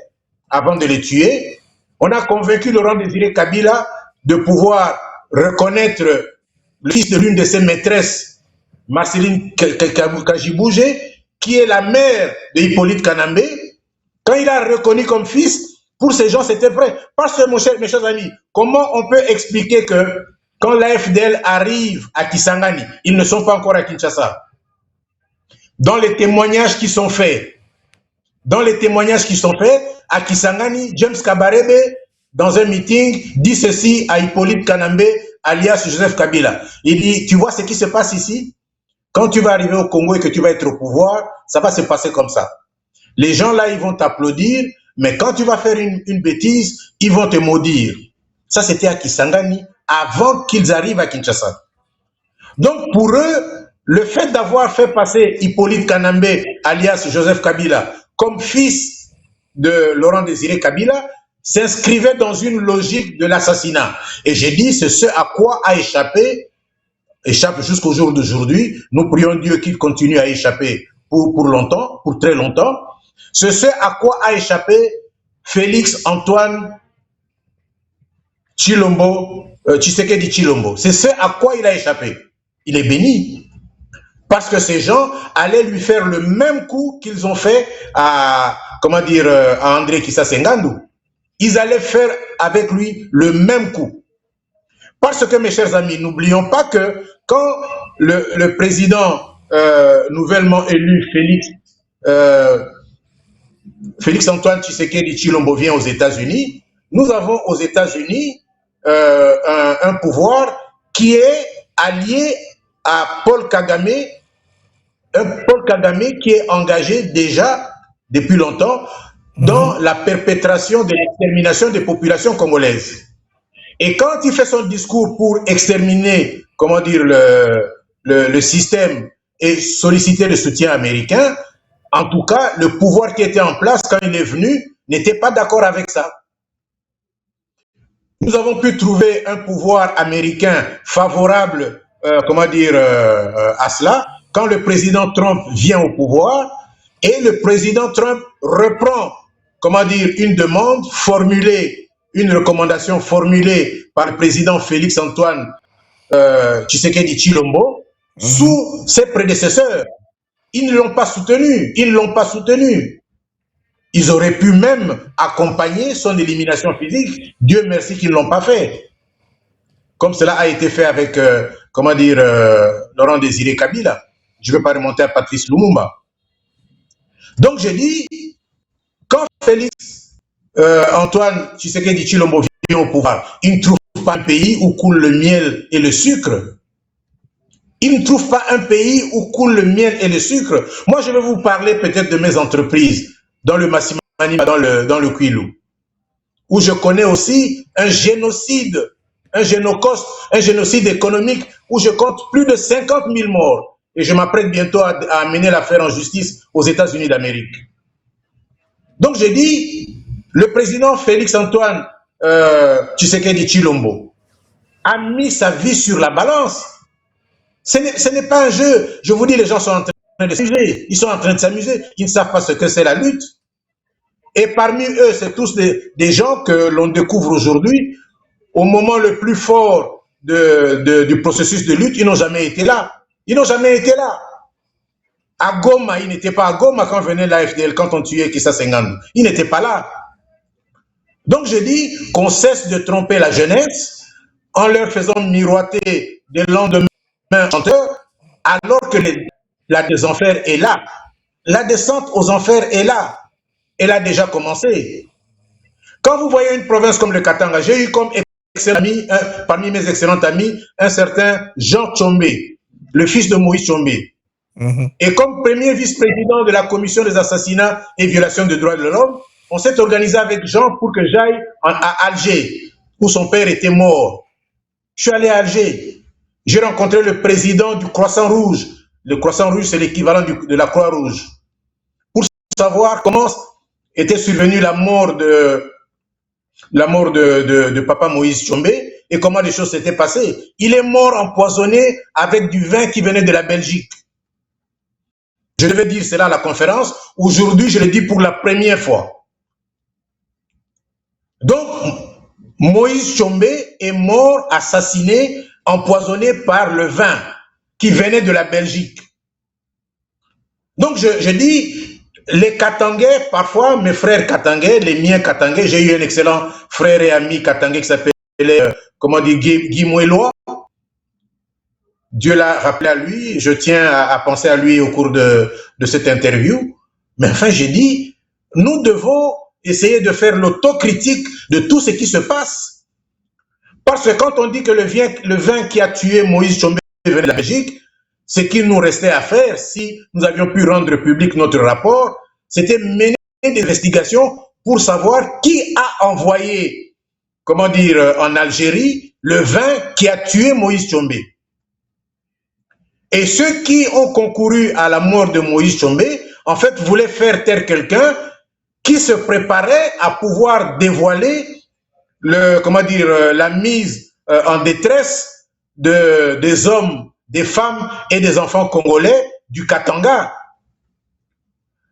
avant de les tuer, on a convaincu Laurent Désiré Kabila de pouvoir reconnaître le fils de l'une de ses maîtresses, Marceline Kajibouge, qui est la mère de Hippolyte Kanambe. Quand il a reconnu comme fils, pour ces gens, c'était vrai. Parce que, mes chers amis, comment on peut expliquer que quand l'AFDL arrive à Kisangani, ils ne sont pas encore à Kinshasa? Dans les témoignages qui sont faits, à Kisangani, James Kabarebe, dans un meeting, dit ceci à Hippolyte Kanambe, alias Joseph Kabila. Il dit, tu vois ce qui se passe ici? Quand tu vas arriver au Congo et que tu vas être au pouvoir, ça va se passer comme ça. Les gens là, ils vont t'applaudir, mais quand tu vas faire une bêtise, ils vont te maudire. Ça, c'était à Kisangani, avant qu'ils arrivent à Kinshasa. Donc, pour eux, le fait d'avoir fait passer Hippolyte Kanambe, alias Joseph Kabila, comme fils de Laurent Désiré Kabila, s'inscrivait dans une logique de l'assassinat. Et j'ai dit, c'est ce à quoi a échappe jusqu'au jour d'aujourd'hui. Nous prions Dieu qu'il continue à échapper pour longtemps, pour très longtemps. C'est ce à quoi a échappé Félix Antoine Tshisekedi Tshilombo. C'est ce à quoi il a échappé. Il est béni. Parce que ces gens allaient lui faire le même coup qu'ils ont fait à André Kissa Sengandou. Ils allaient faire avec lui le même coup. Parce que, mes chers amis, n'oublions pas que quand le président nouvellement élu, Félix Antoine Tshisekedi Tshilombo, vient aux États-Unis, nous avons aux États-Unis un pouvoir qui est allié à Paul Kagame, un Paul Kagame qui est engagé déjà depuis longtemps dans la perpétration de l'extermination des populations congolaises. Et quand il fait son discours pour exterminer, comment dire, le système et solliciter le soutien américain, en tout cas, le pouvoir qui était en place quand il est venu n'était pas d'accord avec ça. Nous avons pu trouver un pouvoir américain favorable, comment dire, à cela, quand le président Trump vient au pouvoir et le président Trump reprend, comment dire, une demande formulée, une recommandation formulée par le président Félix Antoine Tshisekedi Tshilombo sous ses prédécesseurs. Ils ne l'ont pas soutenu, ils ne l'ont pas soutenu. Ils auraient pu même accompagner son élimination physique. Dieu merci qu'ils ne l'ont pas fait. Comme cela a été fait avec, comment dire, Laurent Désiré Kabila. Je ne vais pas remonter à Patrice Lumumba. Donc je dis, quand Félix Antoine Tshisekedi Tshilombo vient au pouvoir, il ne trouve pas un pays où coule le miel et le sucre. Il ne trouve pas un pays où coule le miel et le sucre. Moi, je vais vous parler peut-être de mes entreprises dans le Massimani, dans le Kwilu, où je connais aussi un génocide, un génocide économique, où je compte plus de 50 000 morts. Et je m'apprête bientôt à amener l'affaire en justice aux États-Unis d'Amérique. Donc, j'ai dit, le président Félix Antoine Tshisekedi Tshilombo a mis sa vie sur la balance. Ce n'est pas un jeu. Je vous dis, les gens sont en train de s'amuser. Ils sont en train de s'amuser. Ils ne savent pas ce que c'est la lutte. Et parmi eux, c'est tous des gens que l'on découvre aujourd'hui. Au moment le plus fort du processus de lutte, ils n'ont jamais été là. Ils n'ont jamais été là. À Goma, ils n'étaient pas à Goma quand venait l'AFDL, quand on tuait Kissa Senghane. Ils n'étaient pas là. Donc je dis qu'on cesse de tromper la jeunesse en leur faisant miroiter des lendemains chanteurs, alors que la des enfers est là. La descente aux enfers est là. Elle a déjà commencé. Quand vous voyez une province comme le Katanga, j'ai eu comme excellent ami, parmi mes excellents amis, un certain Jean Tchombe, le fils de Moïse Tchombe. Et comme premier vice-président de la commission des assassinats et violations des droits de l'homme, on s'est organisé avec Jean pour que j'aille à Alger, où son père était mort. Je suis allé à Alger. J'ai rencontré le président du Croissant Rouge. Le Croissant Rouge, c'est l'équivalent de la Croix-Rouge. Pour savoir comment était survenue la mort de Papa Moïse Tchombe et comment les choses s'étaient passées. Il est mort empoisonné avec du vin qui venait de la Belgique. Je devais dire cela à la conférence. Aujourd'hui, je le dis pour la première fois. Donc, Moïse Tchombe est mort, assassiné, empoisonné par le vin qui venait de la Belgique. Donc je dis, les Katangais, parfois mes frères Katangais, les miens Katangais, j'ai eu un excellent frère et ami Katangais qui s'appelait, comment dire, Guy Mouelois. Dieu l'a rappelé à lui, je tiens à penser à lui au cours de cette interview. Mais enfin, j'ai dit, nous devons essayer de faire l'autocritique de tout ce qui se passe. Parce que quand on dit que le vin qui a tué Moïse Tchombe venait de la Belgique, ce qu'il nous restait à faire, si nous avions pu rendre public notre rapport, c'était mener des investigations pour savoir qui a envoyé, comment dire, en Algérie, le vin qui a tué Moïse Tchombe. Et ceux qui ont concouru à la mort de Moïse Tchombe, en fait, voulaient faire taire quelqu'un qui se préparait à pouvoir dévoiler comment dire, la mise en détresse des hommes, des femmes et des enfants congolais du Katanga.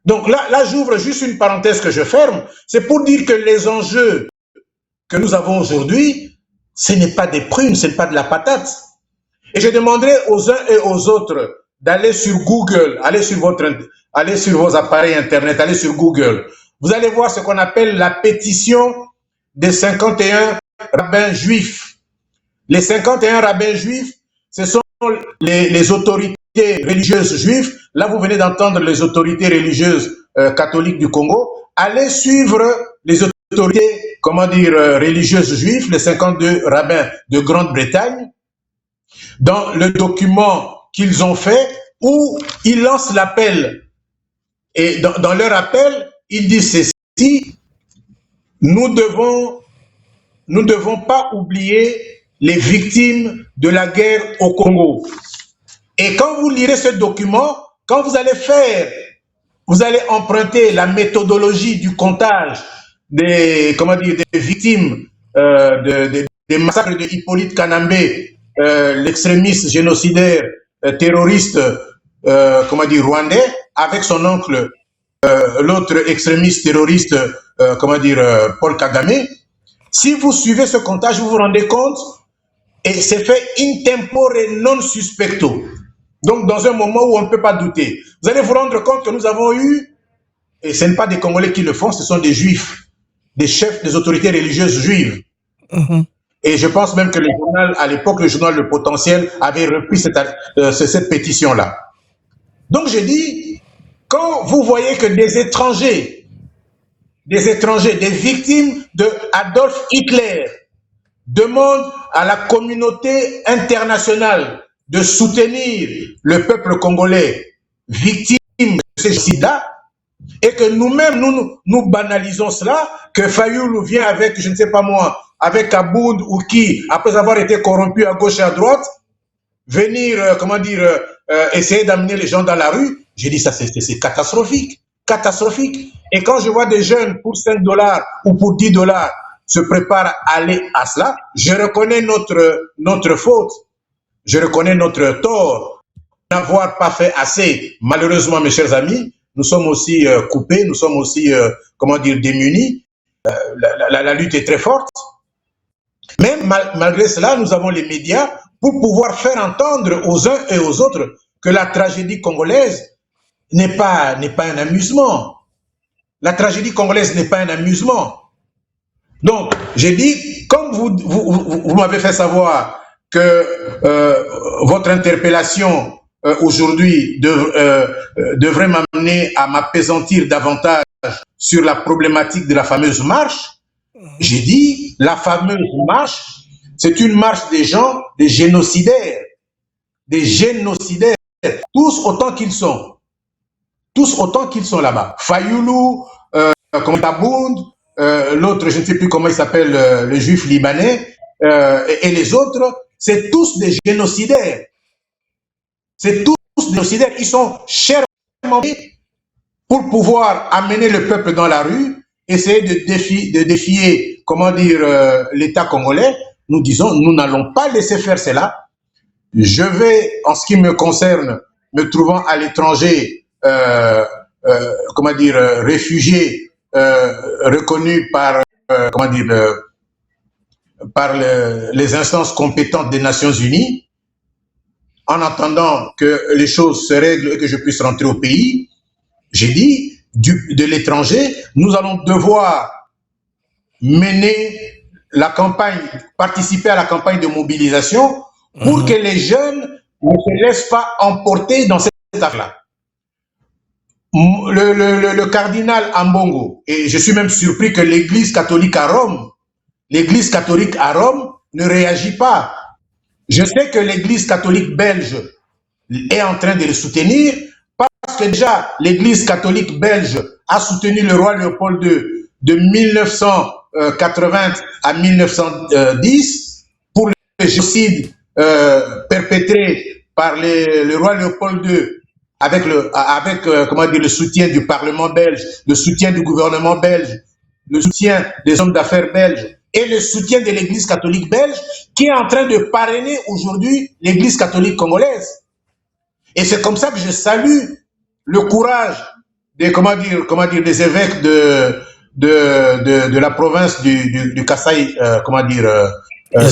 Donc là j'ouvre juste une parenthèse que je ferme. C'est pour dire que les enjeux que nous avons aujourd'hui, ce n'est pas des prunes, ce n'est pas de la patate. Et je demanderai aux uns et aux autres d'aller sur Google, aller sur vos appareils Internet, aller sur Google. Vous allez voir ce qu'on appelle la pétition des 51 rabbins juifs. Les 51 rabbins juifs, ce sont les autorités religieuses juives. Là, vous venez d'entendre les autorités religieuses catholiques du Congo. Allez suivre les autorités comment dire, religieuses juives, les 52 rabbins de Grande-Bretagne, dans le document qu'ils ont fait, où ils lancent l'appel. Et dans leur appel, ils disent ceci: nous devons pas oublier les victimes de la guerre au Congo. Et quand vous lirez ce document, quand vous allez emprunter la méthodologie du comptage des victimes des massacres de Hippolyte Kanambé, l'extrémiste génocidaire terroriste rwandais, avec son oncle, l'autre extrémiste terroriste Paul Kagame. Si vous suivez ce comptage, vous vous rendez compte, et c'est fait in tempore non suspecto. Donc, dans un moment où on ne peut pas douter. Vous allez vous rendre compte que nous avons eu, et ce n'est pas des Congolais qui le font, ce sont des Juifs, des chefs des autorités religieuses juives. Et je pense même que le journal, à l'époque, le journal Le Potentiel avait repris cette pétition-là. Donc, je dis, quand vous voyez que des étrangers, des victimes de Adolf Hitler, demandent à la communauté internationale de soutenir le peuple congolais victime de ce sida, et que nous-mêmes, nous banalisons cela, que Fayoulou vient avec, je ne sais pas moi, avec Aboud ou qui, après avoir été corrompu à gauche et à droite, venir, essayer d'amener les gens dans la rue, j'ai dit ça, c'est catastrophique, catastrophique. Et quand je vois des jeunes pour 5 $ ou pour 10 $ se préparent à aller à cela, je reconnais notre faute, je reconnais notre tort n'avoir pas fait assez. Malheureusement, mes chers amis, nous sommes aussi coupés, nous sommes aussi, démunis. La lutte est très forte. Mais malgré cela, nous avons les médias pour pouvoir faire entendre aux uns et aux autres que la tragédie congolaise n'est pas un amusement. La tragédie congolaise n'est pas un amusement. Donc, j'ai dit, comme vous m'avez fait savoir que votre interpellation aujourd'hui devrait m'amener à m'appesantir davantage sur la problématique de la fameuse marche, j'ai dit, la fameuse marche, c'est une marche des gens, des génocidaires, tous autant qu'ils sont. Tous autant qu'ils sont là-bas. Fayoulou, Tabound, l'autre, je ne sais plus comment il s'appelle, le juif libanais, et les autres, c'est tous des génocidaires. C'est tous des génocidaires. Ils sont chèrement payés pour pouvoir amener le peuple dans la rue, essayer de défier, l'État congolais. Nous disons, nous n'allons pas laisser faire cela. Je vais, en ce qui me concerne, me trouvant à l'étranger, réfugié, reconnu par, les instances compétentes des Nations Unies, en attendant que les choses se règlent et que je puisse rentrer au pays, j'ai dit, de l'étranger, nous allons devoir mener la campagne, participer à la campagne de mobilisation pour que les jeunes ne se laissent pas emporter dans cette affaire-là. Le cardinal Ambongo, et je suis même surpris que l'Église catholique à Rome ne réagit pas. Je sais que l'Église catholique belge est en train de le soutenir, parce que déjà l'Église catholique belge a soutenu le roi Léopold II de 1980 à 1910 pour le génocide perpétré par le roi Léopold II avec le soutien du Parlement belge, le soutien du gouvernement belge, le soutien des hommes d'affaires belges et le soutien de l'Église catholique belge qui est en train de parrainer aujourd'hui l'Église catholique congolaise. Et c'est comme ça que je salue le courage des des évêques de la province du Kasaï,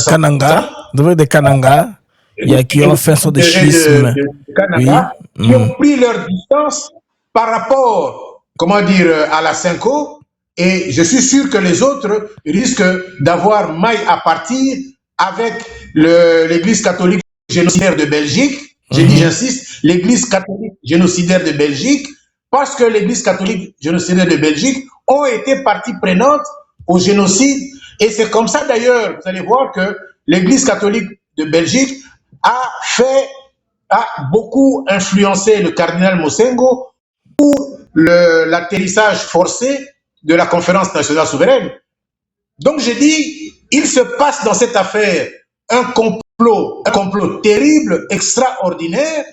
Kananga, de Kananga, qui ont fait son schisme, qui ont pris leur distance par rapport, à la Cinco, et je suis sûr que les autres risquent d'avoir maille à partir avec l'Église catholique génocidaire de Belgique. J'ai dit, j'insiste, l'Église catholique génocidaire de Belgique, parce que l'Église catholique génocidaire de Belgique ont été partie prenante au génocide. Et c'est comme ça d'ailleurs, vous allez voir que l'Église catholique de Belgique a beaucoup influencé le cardinal Mosengo pour l'atterrissage forcé de la conférence nationale souveraine. Donc j'ai dit, il se passe dans cette affaire un complot terrible, extraordinaire,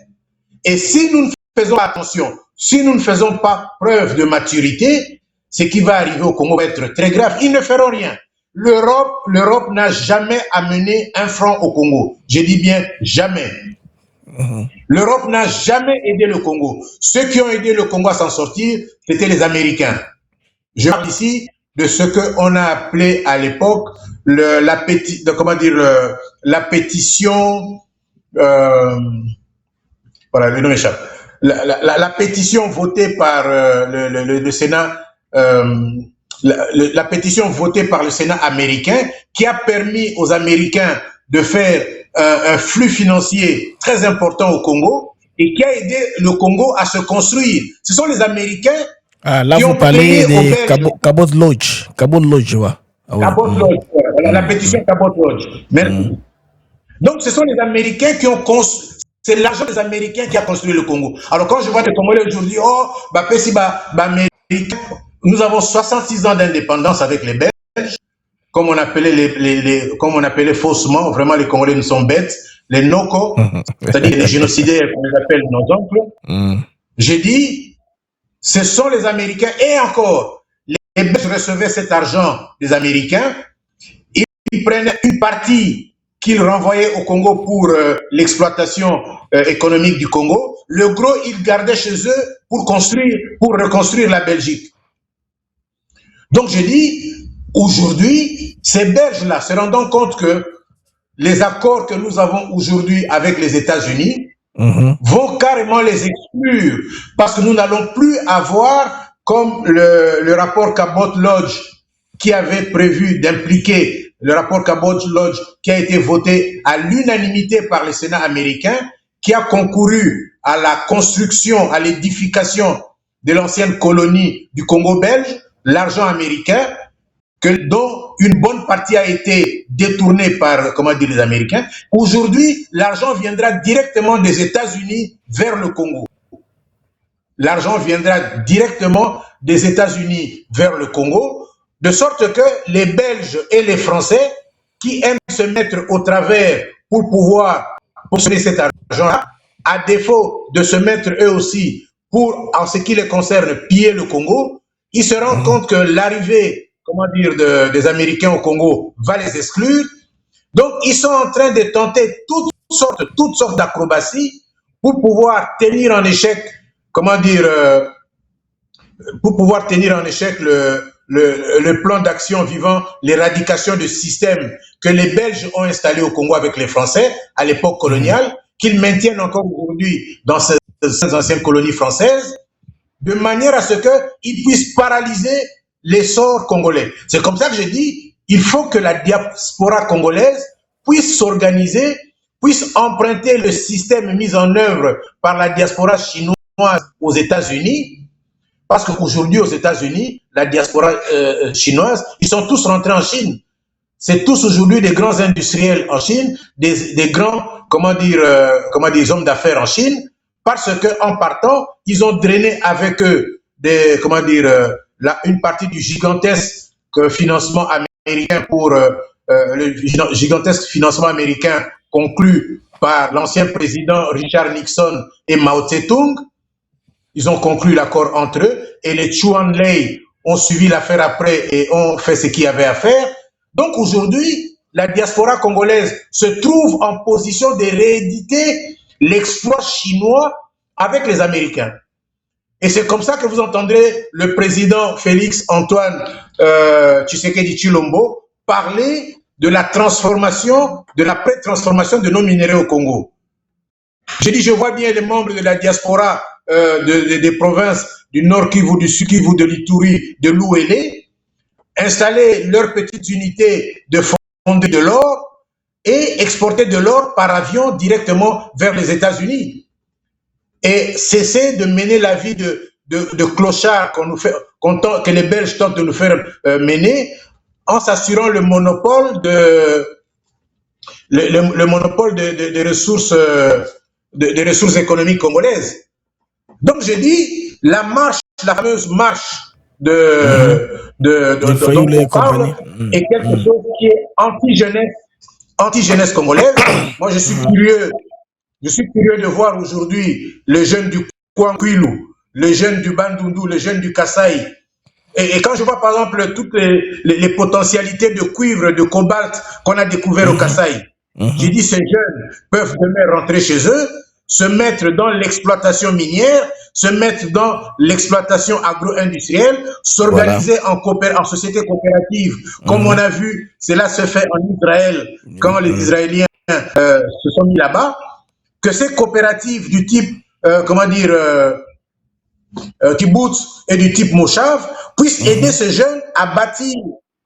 et si nous ne faisons pas attention, si nous ne faisons pas preuve de maturité, ce qui va arriver au Congo va être très grave. Ils ne feront rien. L'Europe n'a jamais amené un franc au Congo. Je dis bien jamais. L'Europe n'a jamais aidé le Congo. Ceux qui ont aidé le Congo à s'en sortir, c'était les Américains. Je parle ici de ce qu'on a appelé à l'époque la pétition, voilà, le nom échappe. La pétition votée par le Sénat, la pétition votée par le Sénat américain qui a permis aux Américains de faire un flux financier très important au Congo et qui a aidé le Congo à se construire. Ce sont les Américains là, qui vous ont parlez payé de Cabot Lodge. Cabot Lodge, je vois. Ah, oui. Cabot Lodge, la pétition Cabot Lodge. Merci. Donc, ce sont les Américains qui ont construit. C'est l'argent des Américains qui a construit le Congo. Alors, quand je vois les Congolais aujourd'hui, nous avons 66 ans d'indépendance avec les Belges, comme on appelait comme on appelait faussement, vraiment les Congolais nous sont bêtes, les Noko, c'est-à-dire les génocidaires, qu'on les appelle nos oncles. J'ai dit, ce sont les Américains, et encore, les Belges recevaient cet argent des Américains, ils prenaient une partie qu'ils renvoyaient au Congo pour l'exploitation économique du Congo. Le gros, ils gardaient chez eux pour reconstruire la Belgique. Donc, je dis, aujourd'hui, ces Belges-là se rendant compte que les accords que nous avons aujourd'hui avec les États-Unis vont carrément les exclure parce que nous n'allons plus avoir, comme le rapport Cabot Lodge qui avait prévu d'impliquer, le rapport Cabot Lodge qui a été voté à l'unanimité par le Sénat américain, qui a concouru à la construction, à l'édification de l'ancienne colonie du Congo belge, l'argent américain, dont une bonne partie a été détournée par, les Américains. Aujourd'hui, l'argent viendra directement des États-Unis vers le Congo. L'argent viendra directement des États-Unis vers le Congo, de sorte que les Belges et les Français qui aiment se mettre au travers pour pouvoir posséder cet argent-là, à défaut de se mettre eux aussi pour, en ce qui les concerne, piller le Congo, ils se rendent compte que l'arrivée, des Américains au Congo va les exclure. Donc, ils sont en train de tenter toutes sortes d'acrobaties pour pouvoir tenir en échec, le plan d'action vivant l'éradication de systèmes que les Belges ont installés au Congo avec les Français à l'époque coloniale, qu'ils maintiennent encore aujourd'hui dans ces anciennes colonies françaises, de manière à ce qu'ils puissent paralyser l'essor congolais. C'est comme ça que j'ai dit, il faut que la diaspora congolaise puisse s'organiser, puisse emprunter le système mis en œuvre par la diaspora chinoise aux États-Unis, parce qu'aujourd'hui, aux États-Unis, la diaspora chinoise, ils sont tous rentrés en Chine. C'est tous aujourd'hui des grands industriels en Chine, des grands, hommes d'affaires en Chine, parce qu'en partant, ils ont drainé avec eux une partie du gigantesque financement américain le gigantesque financement américain conclu par l'ancien président Richard Nixon et Mao Tse-tung. Ils ont conclu l'accord entre eux et les Chuan-Lei ont suivi l'affaire après et ont fait ce qu'il y avait à faire. Donc aujourd'hui, la diaspora congolaise se trouve en position de rééditer l'exploit chinois avec les Américains. Et c'est comme ça que vous entendrez le président Félix Antoine Tshisekedi Tshilombo parler de la transformation, de la pré-transformation de nos minéraux au Congo. J'ai dit, je vois bien les membres de la diaspora des provinces du Nord Kivu, du Sud Kivu, de l'Ituri, de l'Ouélé, installer leurs petites unités de fonder de l'or et exporter de l'or par avion directement vers les États-Unis. Et cesser de mener la vie de clochard que les Belges tentent de nous faire mener en s'assurant le monopole le monopole des ressources, des ressources économiques congolaises. Donc je dis, la fameuse marche dont on parle est quelque chose qui est anti-jeunesse congolaise. Moi, je suis curieux de voir aujourd'hui les jeunes du Kwankwilu, les jeunes du Bandundu, les jeunes du Kasaï. Et quand je vois par exemple toutes les potentialités de cuivre, de cobalt qu'on a découvert au Kasaï, j'ai dit ces jeunes peuvent demain rentrer chez eux, se mettre dans l'exploitation minière, se mettre dans l'exploitation agro-industrielle, s'organiser en société coopérative, comme on a vu, cela se fait en Israël quand les Israéliens se sont mis là-bas, que ces coopératives du type, kibbutz et du type moshav puissent aider ces jeunes à bâtir,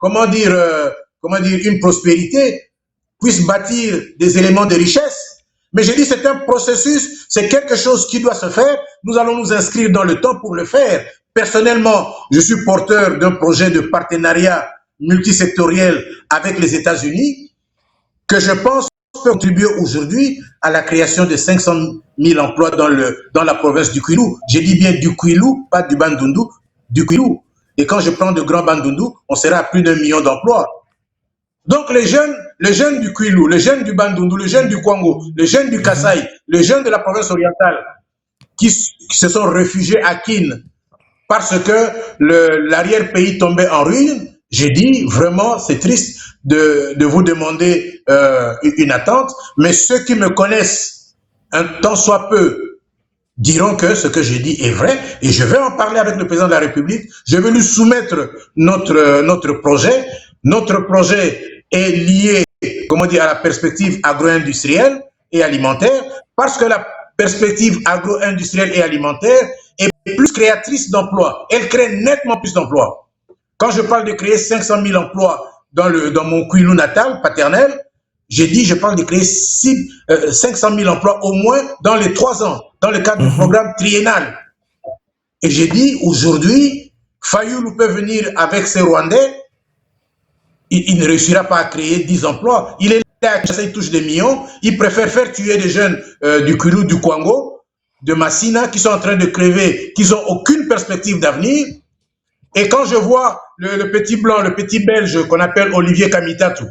une prospérité, puissent bâtir des éléments de richesse. Mais je dis, c'est un processus, c'est quelque chose qui doit se faire. Nous allons nous inscrire dans le temps pour le faire. Personnellement, je suis porteur d'un projet de partenariat multisectoriel avec les États-Unis que je pense peut contribuer aujourd'hui à la création de 500 000 emplois dans la province du Kwilu. Je dis bien du Kwilu, pas du Bandundu, du Kwilu. Et quand je prends de grands Bandundu, on sera à plus d'1 million d'emplois. Donc les jeunes du Kwilu, les jeunes du Bandundu, les jeunes du Kwango, les jeunes du Kasaï, les jeunes de la province orientale qui se sont réfugiés à Kin parce que l'arrière-pays tombait en ruine, j'ai dit vraiment c'est triste de vous demander une attente, mais ceux qui me connaissent un tant soit peu diront que ce que j'ai dit est vrai et je vais en parler avec le président de la République, je vais lui soumettre notre projet. Notre projet est lié, à la perspective agro-industrielle et alimentaire, parce que la perspective agro-industrielle et alimentaire est plus créatrice d'emplois. Elle crée nettement plus d'emplois. Quand je parle de créer 500 000 emplois dans mon Kwilu natal, paternel, j'ai dit, je parle de créer 500 000 emplois au moins dans les 3 ans, dans le cadre du programme triennal. Et j'ai dit, aujourd'hui, Fayoulou peut venir avec ses Rwandais, il ne réussira pas à créer 10 emplois. Il est là, il touche des millions. Il préfère faire tuer des jeunes du Kwilu, du Kwango, de Massina, qui sont en train de crever, qui n'ont aucune perspective d'avenir. Et quand je vois le petit blanc, le petit belge qu'on appelle Olivier Kamitatou,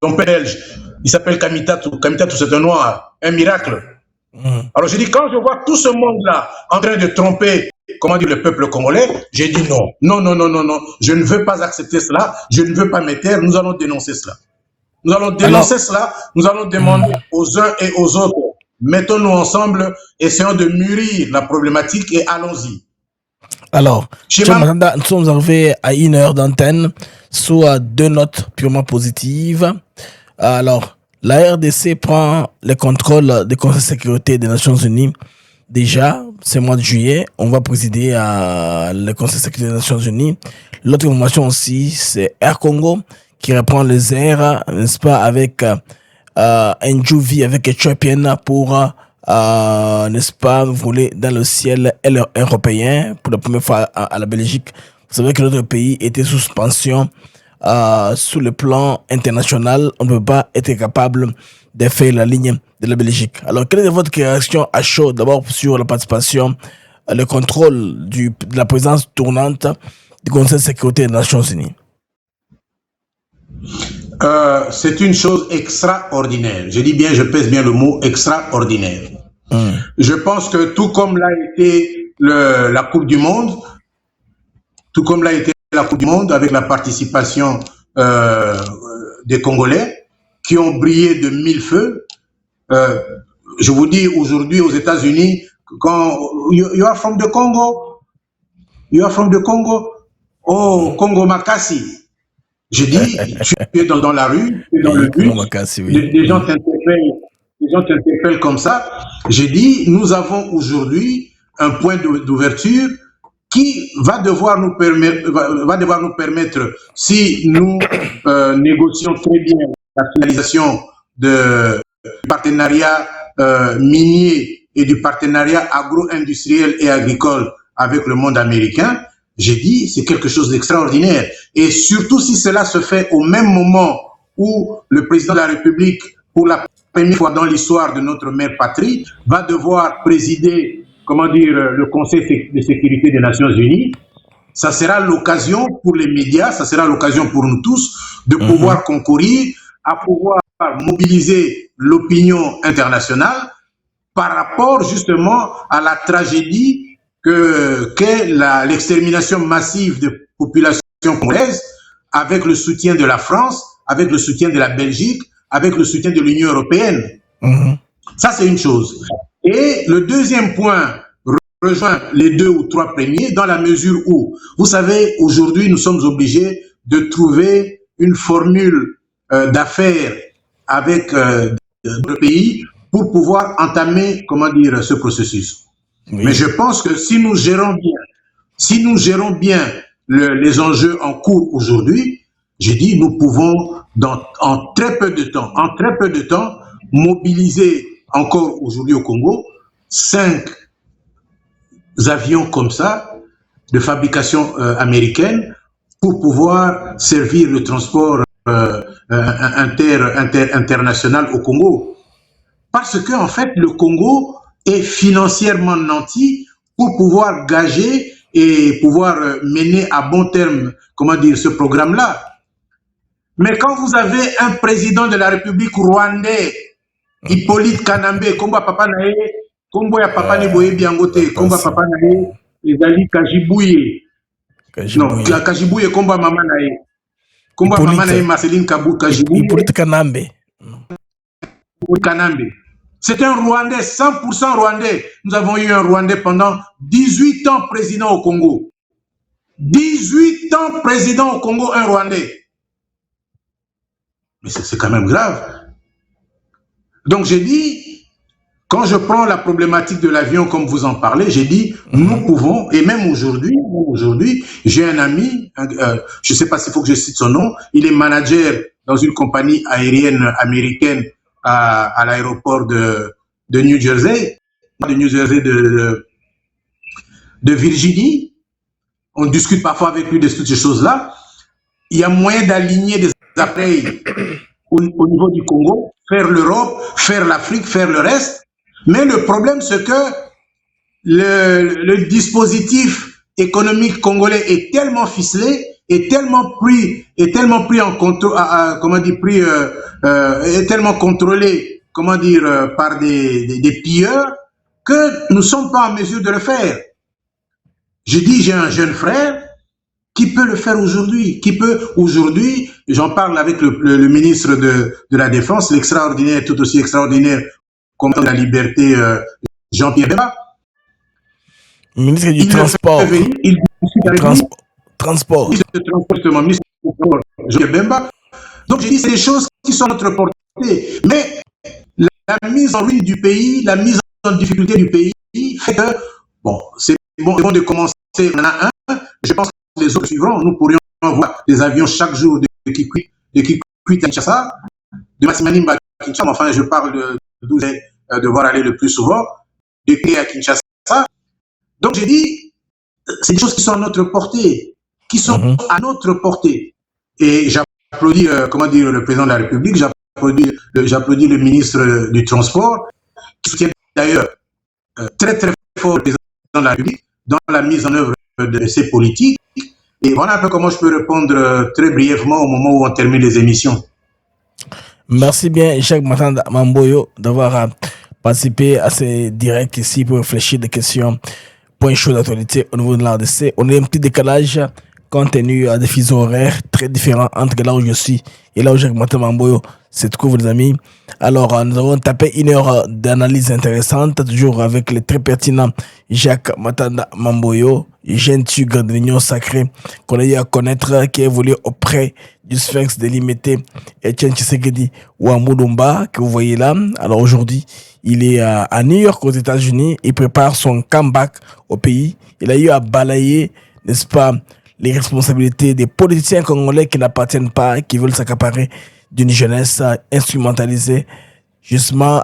son père belge, il s'appelle Kamitatou. Kamitatou, c'est un noir, un miracle. Alors je dis, quand je vois tout ce monde-là en train de tromper le peuple congolais, j'ai dit non, je ne veux pas accepter cela, je ne veux pas me taire, nous allons dénoncer cela. Nous allons dénoncer cela, nous allons demander aux uns et aux autres, mettons-nous ensemble, essayons de mûrir la problématique et allons-y. Alors, nous sommes arrivés à 1 heure d'antenne, soit 2 notes purement positives. Alors, la RDC prend le contrôle du Conseil de sécurité des Nations Unies. Déjà, ce mois de juillet, on va présider le Conseil de sécurité des Nations Unies. L'autre information aussi, c'est Air Congo qui reprend les airs, n'est-ce pas, avec Ndjouvi, avec Ethiopienne pour, n'est-ce pas, voler dans le ciel européen pour la première fois à la Belgique. Vous savez que notre pays était sous suspension sur le plan international. On ne peut pas être capable de faire la ligne de la Belgique. Alors, quelle est votre réaction à chaud, d'abord sur la participation, le contrôle de la présence tournante du Conseil de sécurité des Nations Unies? C'est une chose extraordinaire. Je dis bien, je pèse bien le mot extraordinaire. Je pense que tout comme l'a été la Coupe du Monde, avec la participation des Congolais qui ont brillé de 1000 feux, je vous dis aujourd'hui aux États-Unis, quand you are from the Congo, oh Congo Makassi. Je dis, tu es dans la rue, tu es dans le bus, des gens t'interpellent comme ça. J'ai dit, nous avons aujourd'hui un point d'ouverture qui va devoir nous permettre, si nous négocions très bien la finalisation du partenariat minier et du partenariat agro-industriel et agricole avec le monde américain, j'ai dit, c'est quelque chose d'extraordinaire. Et surtout si cela se fait au même moment où le président de la République, pour la première fois dans l'histoire de notre mère patrie, va devoir présider, le Conseil de sécurité des Nations Unies. Ça sera l'occasion pour les médias, ça sera l'occasion pour nous tous de pouvoir concourir, à pouvoir mobiliser l'opinion internationale par rapport justement à la tragédie qu'est l'extermination massive de populations congolaises, avec le soutien de la France, avec le soutien de la Belgique, avec le soutien de l'Union européenne. Ça, c'est une chose. Et le deuxième point rejoint les deux ou trois premiers dans la mesure où, vous savez, aujourd'hui, nous sommes obligés de trouver une formule d'affaires avec d'autres pays pour pouvoir entamer, ce processus. Oui. Mais je pense que si nous gérons bien les enjeux en cours aujourd'hui, j'ai dit, nous pouvons, en très peu de temps, mobiliser encore aujourd'hui au Congo 5 avions comme ça, de fabrication américaine, pour pouvoir servir le transport international au Congo. Parce que, en fait, le Congo est financièrement nanti pour pouvoir gager et pouvoir mener à bon terme, ce programme-là. Mais quand vous avez un président de la République rwandais, Hippolyte Kanambe, Komba Papa Nae, Kombo ya Papa Niboye Biangote, Komba Papa Nae, Ezali Kajibouye. Non, Kajibouye, Komba Mama Nae. Komba Mama Nae, Marceline Kabou, Kajibouye. Hippolyte Kanambe. Kanambe. C'est un Rwandais, 100% Rwandais. Nous avons eu un Rwandais pendant 18 ans président au Congo. 18 ans président au Congo, un Rwandais. Mais c'est quand même grave. Donc j'ai dit, quand je prends la problématique de l'avion comme vous en parlez, j'ai dit, nous pouvons, et même aujourd'hui, j'ai un ami, je ne sais pas s'il faut que je cite son nom, il est manager dans une compagnie aérienne américaine à l'aéroport de New Jersey, de Virginie. On discute parfois avec lui de toutes ces choses-là. Il y a moyen d'aligner des appareils au niveau du Congo, faire l'Europe, faire l'Afrique, faire le reste. Mais le problème, c'est que le dispositif économique congolais est tellement ficelé, est tellement pris en contrôle, est tellement contrôlé, par des pilleurs, que nous ne sommes pas en mesure de le faire. Je dis, j'ai un jeune frère qui peut le faire aujourd'hui, j'en parle avec le ministre de la Défense, l'extraordinaire, tout aussi extraordinaire, comme la liberté, Jean-Pierre Bemba. Ministre du Transport. Transport. Ministre du Transport, Jean-Pierre Bemba. Donc, j'ai dit, c'est des choses qui sont à notre portée. Mais la mise en ruine du pays, la mise en difficulté du pays fait que, c'est bon de commencer, on en a un, je pense que les autres suivront. Nous pourrions voir des avions chaque jour de Kikwit à Kinshasa, de Massimani à Kinshasa, mais enfin, je parle d'où j'ai devoir aller le plus souvent, de Kikwit à Kinshasa. Donc, j'ai dit, c'est des choses qui sont à notre portée, Et j'applaudis, le président de la République, j'applaudis le ministre du Transport, qui soutient d'ailleurs très, très fort le président de la République dans la mise en œuvre de ces politiques. Et voilà un peu comment je peux répondre très brièvement au moment où on termine les émissions. Merci bien, Jacques Matanda Mamboyo, d'avoir participé à ces directs ici pour réfléchir des questions, point chaud d'actualité au niveau de l'ARDC. On a un petit décalage compte tenu à des fuseaux horaires très différents entre là où je suis et là où Jacques Matanda Mamboyo se trouve, les amis. Alors, nous avons tapé 1 heure d'analyse intéressante, toujours avec le très pertinent Jacques Matanda Mamboyo, jeune tigre de l'Union sacrée, qu'on a eu à connaître, qui évolue auprès du Sphinx délimité, Etienne Tshisekedi Ouamoudumba, que vous voyez là. Alors aujourd'hui, il est à New York, aux États-Unis. Il prépare son comeback au pays. Il a eu à balayer, n'est-ce pas, les responsabilités des politiciens congolais qui n'appartiennent pas, qui veulent s'accaparer d'une jeunesse instrumentalisée. Justement,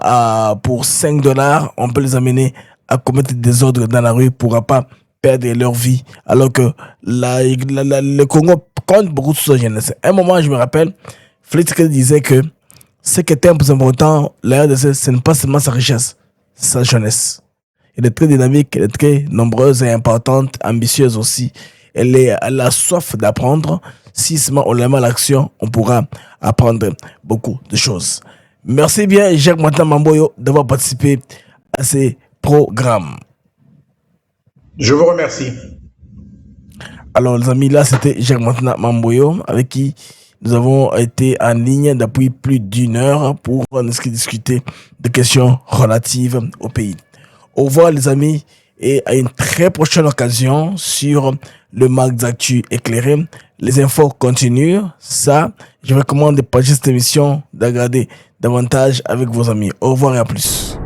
pour $5, on peut les amener à commettre des ordres dans la rue, pourra pas perdre leur vie, alors que le Congo compte beaucoup sur sa jeunesse. À un moment, je me rappelle, Félix disait que ce qui était le plus important, la RDC, ce n'est pas seulement sa richesse, c'est sa jeunesse. Elle est très dynamique, elle est très nombreuse et importante, ambitieuse aussi. Elle a soif d'apprendre. Si seulement on la met à l'action, on pourra apprendre beaucoup de choses. Merci bien, Jacques Martin Mamboyo, d'avoir participé à ces programmes. Je vous remercie. Alors, les amis, là, c'était Jacques Martin Mamboyo, avec qui nous avons été en ligne depuis plus d'une heure pour discuter de questions relatives au pays. Au revoir, les amis, et à une très prochaine occasion sur le Mag d'Actu éclairé. Les infos continuent. Ça, je recommande de partager cette émission, de regarder davantage avec vos amis. Au revoir et à plus.